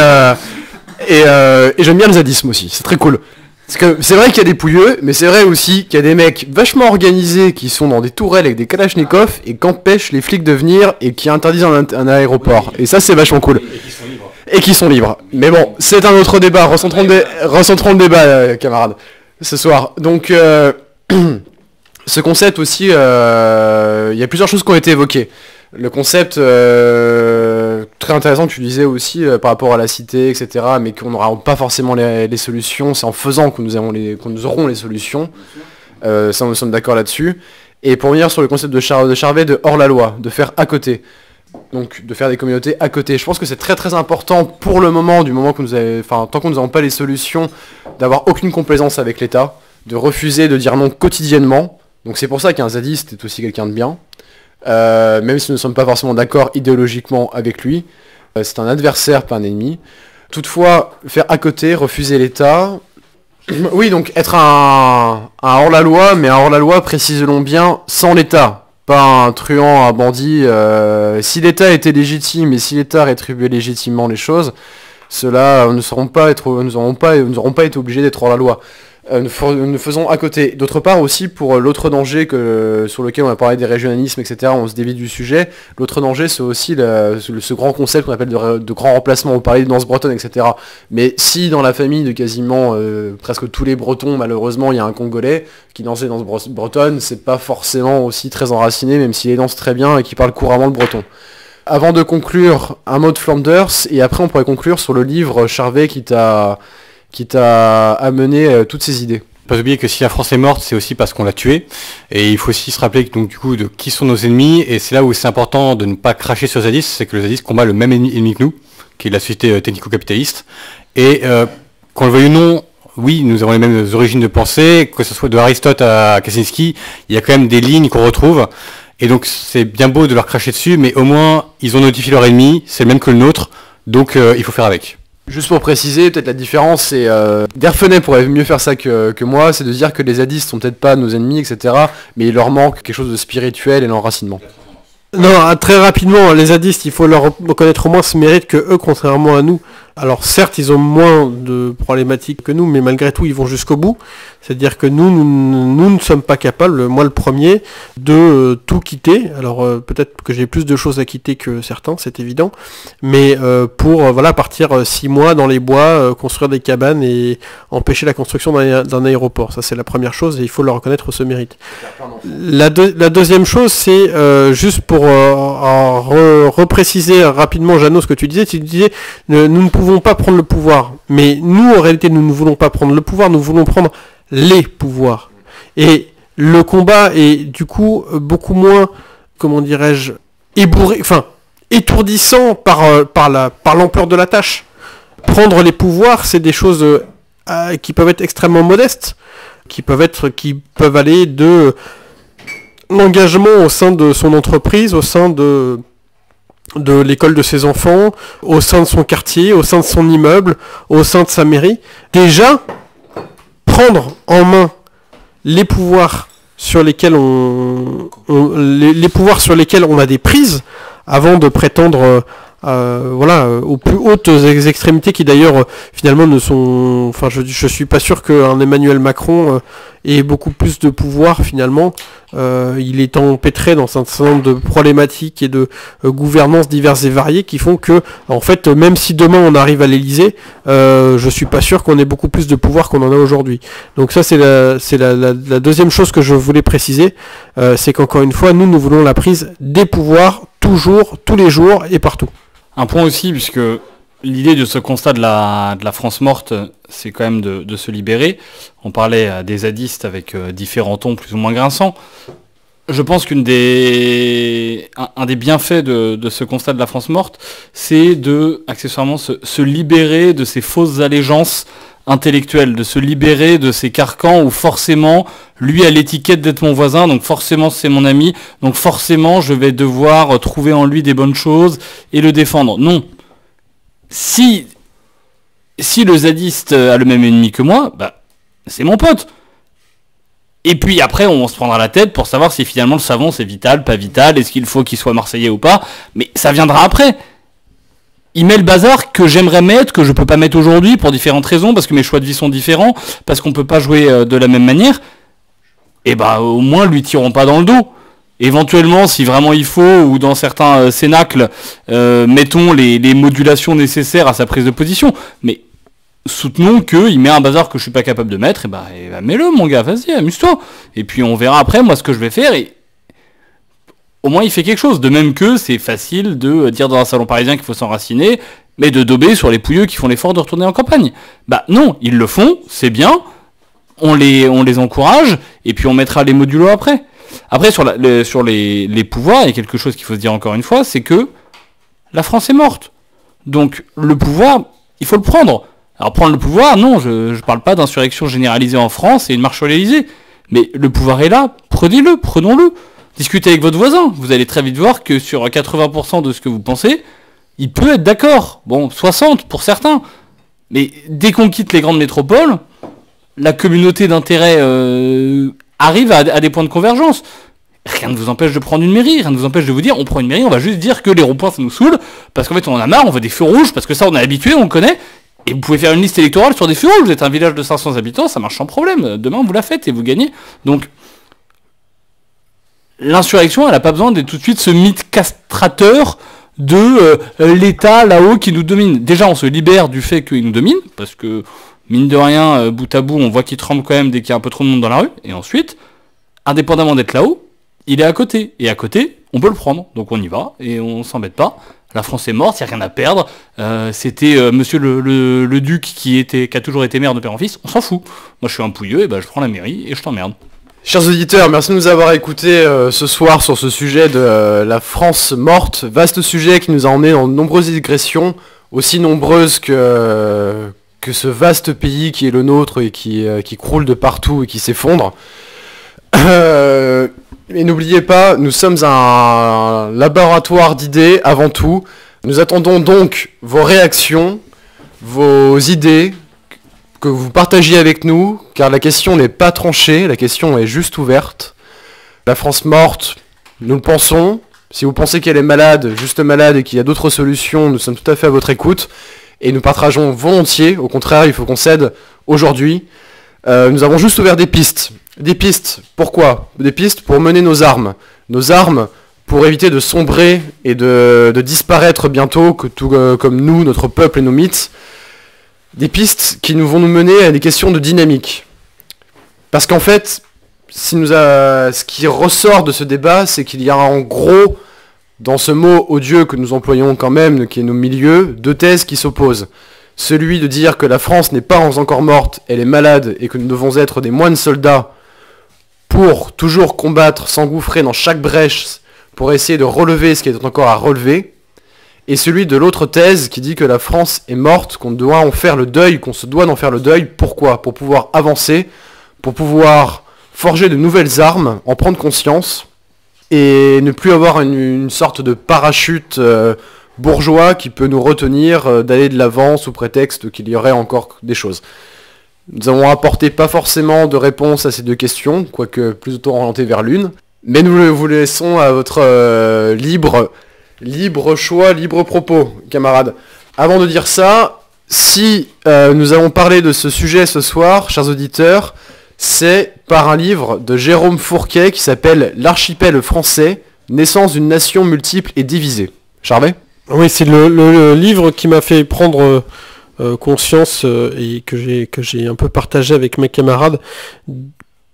et j'aime bien le zadisme aussi, c'est très cool. Parce que c'est vrai qu'il y a des pouilleux, mais c'est vrai aussi qu'il y a des mecs vachement organisés qui sont dans des tourelles avec des kalachnikovs et qu'empêchent les flics de venir et qui interdisent un aéroport. Et ça, c'est vachement cool. Et qui sont libres. Mais bon, c'est un autre débat. Recentrons le débat, camarades, ce soir. Donc, ce concept aussi, il y a plusieurs choses qui ont été évoquées. Le concept très intéressant que tu disais aussi par rapport à la cité, etc., mais qu'on n'aura pas forcément les solutions, c'est en faisant que nous aurons les solutions. Ça, nous sommes d'accord là-dessus. Et pour venir sur le concept de Charvet, de hors-la-loi, de faire à côté. Donc de faire des communautés à côté. Je pense que c'est très très important pour le moment, tant que nous n'avons pas les solutions, d'avoir aucune complaisance avec l'État, de refuser de dire non quotidiennement. Donc c'est pour ça qu'un zadiste est aussi quelqu'un de bien. Même si nous ne sommes pas forcément d'accord idéologiquement avec lui, c'est un adversaire, pas un ennemi. Toutefois, faire à côté, refuser l'État, oui, donc être un hors-la-loi, mais un hors-la-loi, précisons bien, sans l'État, pas un truand, un bandit. Si l'État était légitime et si l'État rétribuait légitimement les choses, ceux-là n'auront pas été obligés d'être hors-la-loi. Nous faisons à côté. D'autre part aussi, pour l'autre danger sur lequel on a parlé des régionalismes, etc., on se dévie du sujet, l'autre danger c'est aussi ce grand concept qu'on appelle de grand remplacement. On parlait de danse bretonne, etc. Mais si dans la famille de quasiment presque tous les Bretons, malheureusement, il y a un Congolais qui danse les danses bretonnes, c'est pas forcément aussi très enraciné, même s'il les danse très bien et qui parle couramment le breton. Avant de conclure, un mot de Flanders, et après on pourrait conclure sur le livre Charvet qui t'a amené toutes ces idées. Pas oublier que si la France est morte, c'est aussi parce qu'on l'a tuée. Et il faut aussi se rappeler donc du coup de qui sont nos ennemis. Et c'est là où c'est important de ne pas cracher sur Zadis, c'est que le Zadis combat le même ennemi que nous, qui est la société technico-capitaliste. Et qu'on le veuille ou non, oui, nous avons les mêmes origines de pensée, que ce soit de Aristote à Kaczynski, il y a quand même des lignes qu'on retrouve. Et donc c'est bien beau de leur cracher dessus, mais au moins ils ont notifié leur ennemi, c'est le même que le nôtre, donc il faut faire avec. Juste pour préciser, peut-être la différence, c'est... Derfenet pourrait mieux faire ça que moi, c'est de dire que les zadistes sont peut-être pas nos ennemis, etc., mais il leur manque quelque chose de spirituel et l'enracinement. Non, très rapidement, les zadistes, il faut leur reconnaître au moins ce mérite que eux, contrairement à nous, alors certes, ils ont moins de problématiques que nous, mais malgré tout, ils vont jusqu'au bout. C'est-à-dire que nous ne sommes pas capables, moi le premier, de tout quitter. Alors peut-être que j'ai plus de choses à quitter que certains, c'est évident. Mais pour partir 6 mois dans les bois, construire des cabanes et empêcher la construction d'un aéroport. Ça c'est la première chose et il faut leur reconnaître ce mérite. La deuxième chose, c'est juste pour repréciser rapidement, Jeannot, ce que tu disais. Tu disais, nous ne pouvons pas prendre le pouvoir. Mais nous, en réalité, nous ne voulons pas prendre le pouvoir, nous voulons prendre les pouvoirs. Et le combat est du coup beaucoup moins, comment dirais-je, étourdissant par l'ampleur de la tâche. Prendre les pouvoirs, c'est des choses qui peuvent être extrêmement modestes, qui peuvent aller de l'engagement au sein de son entreprise, au sein de l'école de ses enfants, au sein de son quartier, au sein de son immeuble, au sein de sa mairie. Déjà, prendre en main les pouvoirs sur lesquels les pouvoirs sur lesquels on a des prises, avant de prétendre aux plus hautes extrémités qui d'ailleurs finalement ne sont... Enfin, je suis pas sûr qu'un Emmanuel Macron ait beaucoup plus de pouvoir finalement. Il est empêtré dans un certain nombre de problématiques et de gouvernance diverses et variées qui font que, en fait, même si demain on arrive à l'Elysée, je suis pas sûr qu'on ait beaucoup plus de pouvoir qu'on en a aujourd'hui. Donc ça, c'est la deuxième chose que je voulais préciser, c'est qu'encore une fois, nous voulons la prise des pouvoirs toujours, tous les jours et partout. Un point aussi, puisque l'idée de ce constat de la France morte, c'est quand même de se libérer. On parlait des zadistes avec différents tons plus ou moins grinçants. Je pense qu'un des bienfaits de ce constat de la France morte, c'est de, accessoirement, se libérer de ces fausses allégeances intellectuelles, de se libérer de ces carcans où forcément, lui a l'étiquette d'être mon voisin, donc forcément c'est mon ami, donc forcément je vais devoir trouver en lui des bonnes choses et le défendre. Non. Si le zadiste a le même ennemi que moi, c'est mon pote. Et puis après, on se prendra la tête pour savoir si finalement le savon c'est vital, pas vital, est-ce qu'il faut qu'il soit marseillais ou pas, mais ça viendra après. Il met le bazar que j'aimerais mettre, que je peux pas mettre aujourd'hui pour différentes raisons, parce que mes choix de vie sont différents, parce qu'on peut pas jouer de la même manière, et au moins lui tirons pas dans le dos. Éventuellement, si vraiment il faut, ou dans certains cénacles, mettons les modulations nécessaires à sa prise de position. Mais soutenons qu'il met un bazar que je suis pas capable de mettre, et mets-le mon gars, vas-y, amuse-toi. Et puis on verra après, moi, ce que je vais faire, et au moins il fait quelque chose. De même que c'est facile de dire dans un salon parisien qu'il faut s'enraciner, mais de dober sur les pouilleux qui font l'effort de retourner en campagne. Non, ils le font, c'est bien, on les encourage, et puis on mettra les modulos après. Après, sur les pouvoirs, il y a quelque chose qu'il faut se dire encore une fois, c'est que la France est morte. Donc, le pouvoir, il faut le prendre. Alors, prendre le pouvoir, non, je parle pas d'insurrection généralisée en France et une marche à l'Elysée. Mais le pouvoir est là, prenons-le. Discutez avec votre voisin. Vous allez très vite voir que sur 80% de ce que vous pensez, il peut être d'accord. Bon, 60% pour certains. Mais dès qu'on quitte les grandes métropoles, la communauté d'intérêt arrive à des points de convergence. Rien ne vous empêche de prendre une mairie, rien ne vous empêche de vous dire on prend une mairie, on va juste dire que les ronds-points ça nous saoule, parce qu'en fait on en a marre, on veut des feux rouges, parce que ça on est habitué, on connaît, et vous pouvez faire une liste électorale sur des feux rouges, vous êtes un village de 500 habitants, ça marche sans problème, demain vous la faites et vous gagnez. Donc l'insurrection elle n'a pas besoin d'être tout de suite ce mythe castrateur de l'État là-haut qui nous domine. Déjà on se libère du fait qu'il nous domine, parce que mine de rien, bout à bout, on voit qu'il tremble quand même dès qu'il y a un peu trop de monde dans la rue. Et ensuite, indépendamment d'être là-haut, il est à côté. Et à côté, on peut le prendre. Donc on y va et on s'embête pas. La France est morte, il n'y a rien à perdre. C'était monsieur le duc qui a toujours été maire de père en fils. On s'en fout. Moi je suis un pouilleux, et je prends la mairie et je t'emmerde. Chers auditeurs, merci de nous avoir écoutés ce soir sur ce sujet de la France morte. Vaste sujet qui nous a emmenés dans de nombreuses digressions, aussi nombreuses que ce vaste pays qui est le nôtre et qui croule de partout et qui s'effondre. Et n'oubliez pas, nous sommes un laboratoire d'idées avant tout. Nous attendons donc vos réactions, vos idées, que vous partagiez avec nous, car la question n'est pas tranchée, la question est juste ouverte. La France morte, nous le pensons. Si vous pensez qu'elle est malade, juste malade et qu'il y a d'autres solutions, nous sommes tout à fait à votre écoute. Et nous partageons volontiers, au contraire, il faut qu'on cède aujourd'hui. Nous avons juste ouvert des pistes. Des pistes, pourquoi ? Des pistes pour mener nos armes. Nos armes pour éviter de sombrer et de disparaître bientôt, comme nous, notre peuple et nos mythes. Des pistes qui vont nous mener à des questions de dynamique. Parce qu'en fait, ce qui ressort de ce débat, c'est qu'il y a en gros... Dans ce mot odieux que nous employons quand même, qui est nos milieux, deux thèses qui s'opposent. Celui de dire que la France n'est pas encore morte, elle est malade, et que nous devons être des moines soldats pour toujours combattre, s'engouffrer dans chaque brèche, pour essayer de relever ce qui est encore à relever, et celui de l'autre thèse qui dit que la France est morte, qu'on doit en faire le deuil, qu'on se doit d'en faire le deuil. Pourquoi ? Pour pouvoir avancer, pour pouvoir forger de nouvelles armes, en prendre conscience, et ne plus avoir une sorte de parachute bourgeois qui peut nous retenir d'aller de l'avant sous prétexte qu'il y aurait encore des choses. Nous avons apporté pas forcément de réponse à ces deux questions, quoique plutôt orientées vers l'une, mais nous vous laissons à votre libre choix, libre propos, camarades. Avant de dire ça, si nous avons parlé de ce sujet ce soir, chers auditeurs, c'est par un livre de Jérôme Fourquet qui s'appelle « L'archipel français, naissance d'une nation multiple et divisée ». Charvet ? Oui, c'est le livre qui m'a fait prendre conscience et que j'ai un peu partagé avec mes camarades.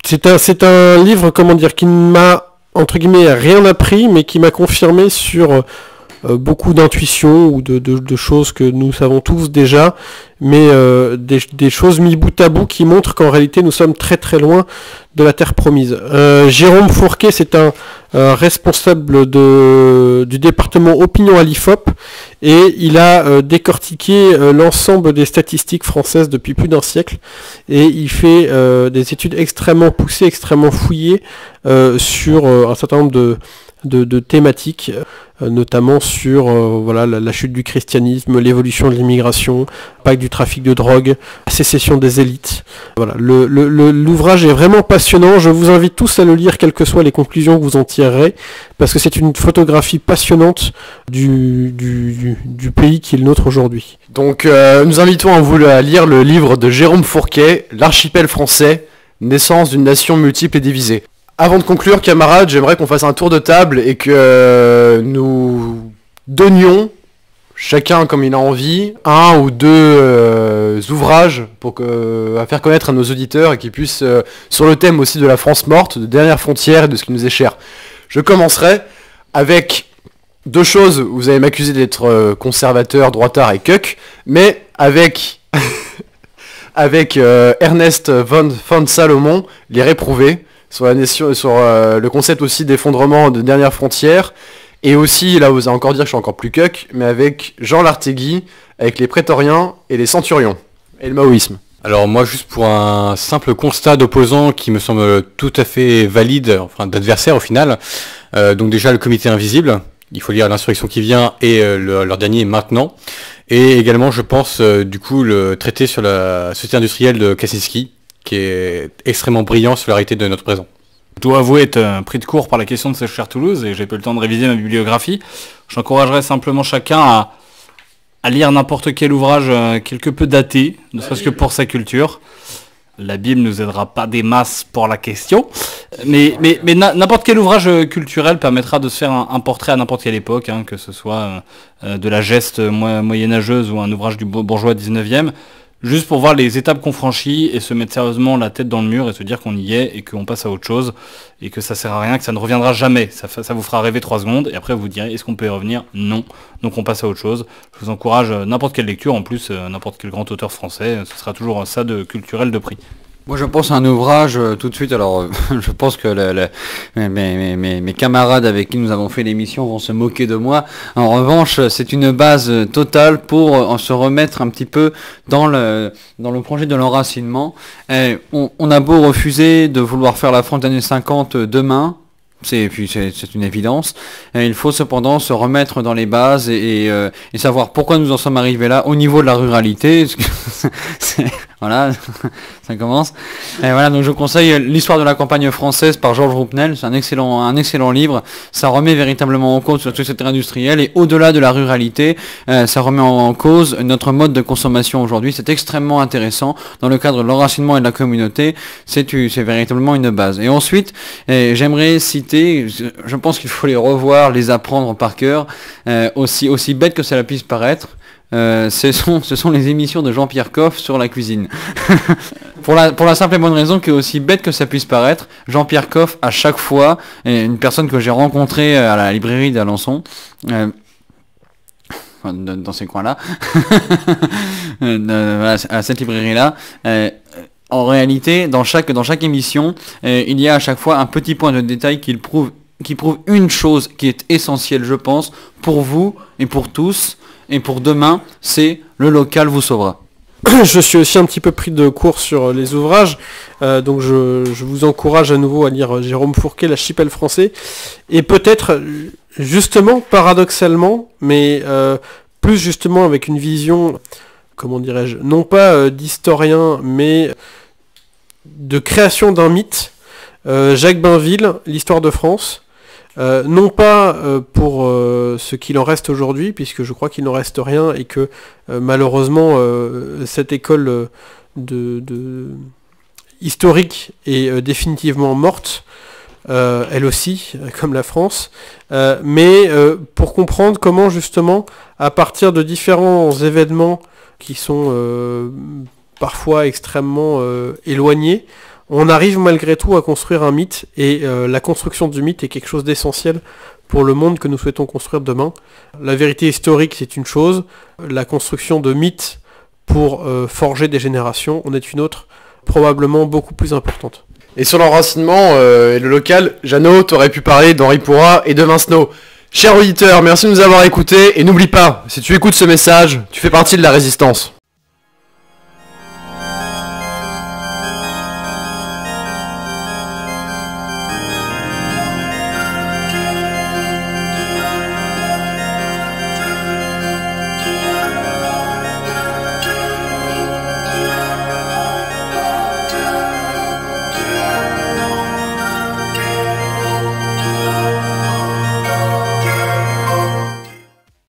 C'est un livre, comment dire, qui ne m'a, entre guillemets, rien appris, mais qui m'a confirmé sur beaucoup d'intuitions ou de choses que nous savons tous déjà, mais des choses mis bout à bout qui montrent qu'en réalité nous sommes très très loin de la terre promise. Jérôme Fourquet, c'est un responsable du département opinion à l'IFOP, et il a décortiqué l'ensemble des statistiques françaises depuis plus d'un siècle, et il fait des études extrêmement poussées, extrêmement fouillées sur un certain nombre de thématiques, notamment sur la chute du christianisme, l'évolution de l'immigration, l'impact du trafic de drogue, la sécession des élites. Voilà, l'ouvrage est vraiment passionnant, je vous invite tous à le lire, quelles que soient les conclusions que vous en tirerez, parce que c'est une photographie passionnante du pays qui est le nôtre aujourd'hui. Donc nous invitons à lire le livre de Jérôme Fourquet, L'archipel français, naissance d'une nation multiple et divisée. Avant de conclure, camarades, j'aimerais qu'on fasse un tour de table et que nous donnions, chacun comme il a envie, un ou deux ouvrages à faire connaître à nos auditeurs et qui puissent, sur le thème aussi de la France morte, de dernière frontière et de ce qui nous est cher. Je commencerai avec deux choses. Vous allez m'accuser d'être conservateur, droitard et cuck, mais avec Ernest von Salomon, Les Réprouvés, sur le concept aussi d'effondrement de dernière frontière, et aussi, là vous allez encore dire que je suis encore plus cuck, mais avec Jean Lartegui, avec les prétoriens et les centurions, et le maoïsme. Alors moi, juste pour un simple constat d'opposant qui me semble tout à fait valide, enfin d'adversaire au final, donc déjà le comité invisible, il faut lire l'insurrection qui vient et leur dernier maintenant, et également je pense du coup le traité sur la société industrielle de Kaczynski, qui est extrêmement brillant sur la réalité de notre présent. Je dois avouer être pris de court par la question de ce cher Toulouse et j'ai pas eu le temps de réviser ma bibliographie. J'encouragerais simplement chacun à lire n'importe quel ouvrage quelque peu daté, ne serait-ce que pour sa culture. La Bible nous aidera pas des masses pour la question, mais n'importe quel ouvrage culturel permettra de se faire un portrait à n'importe quelle époque, hein, que ce soit de la geste moyenâgeuse ou un ouvrage du bourgeois 19e. Juste pour voir les étapes qu'on franchit et se mettre sérieusement la tête dans le mur et se dire qu'on y est et qu'on passe à autre chose et que ça sert à rien, que ça ne reviendra jamais. Ça vous fera rêver 3 secondes et après vous direz est-ce qu'on peut y revenir ? Non. Donc on passe à autre chose. Je vous encourage n'importe quelle lecture, en plus n'importe quel grand auteur français, ce sera toujours ça de culturel de prix. Moi je pense à un ouvrage tout de suite, alors je pense que mes camarades avec qui nous avons fait l'émission vont se moquer de moi. En revanche, c'est une base totale pour se remettre un petit peu dans le projet de l'enracinement. On a beau refuser de vouloir faire la France des années 50 demain, c'est une évidence. Il faut cependant se remettre dans les bases et savoir pourquoi nous en sommes arrivés là au niveau de la ruralité. Voilà, ça commence. Et voilà, donc je conseille l'histoire de la campagne française par Georges Roupnel. C'est un excellent livre. Ça remet véritablement en cause sur tout secteur industriel et au-delà de la ruralité, ça remet en cause notre mode de consommation aujourd'hui. C'est extrêmement intéressant dans le cadre de l'enracinement et de la communauté. C'est véritablement une base. Et ensuite, j'aimerais citer, je pense qu'il faut les revoir, les apprendre par cœur, aussi bête que cela puisse paraître. Ce sont les émissions de Jean-Pierre Coff sur la cuisine. pour la simple et bonne raison que, aussi bête que ça puisse paraître, Jean-Pierre Coff, à chaque fois, une personne que j'ai rencontrée à la librairie d'Alençon, dans ces coins-là, à cette librairie-là, en réalité, dans chaque émission, il y a à chaque fois un petit point de détail qu'il prouve prouve une chose qui est essentielle, je pense, pour vous et pour tous, et pour demain, c'est le local vous sauvera. Je suis aussi un petit peu pris de court sur les ouvrages, donc je vous encourage à nouveau à lire Jérôme Fourquet, L'archipel français, et peut-être justement, paradoxalement, mais plus justement avec une vision, comment dirais-je, non pas d'historien, mais de création d'un mythe, Jacques Bainville, L'histoire de France, non pas pour ce qu'il en reste aujourd'hui, puisque je crois qu'il n'en reste rien et que malheureusement cette école historique est définitivement morte, elle aussi, comme la France, mais pour comprendre comment justement, à partir de différents événements qui sont parfois extrêmement éloignés, on arrive malgré tout à construire un mythe, et la construction du mythe est quelque chose d'essentiel pour le monde que nous souhaitons construire demain. La vérité historique, c'est une chose, la construction de mythes pour forger des générations en est une autre, probablement beaucoup plus importante. Et sur l'enracinement et le local, Jeannot, t'aurais pu parler d'Henri Pourrat et de Vincenot. Chers auditeurs, merci de nous avoir écoutés, et n'oublie pas, si tu écoutes ce message, tu fais partie de la résistance.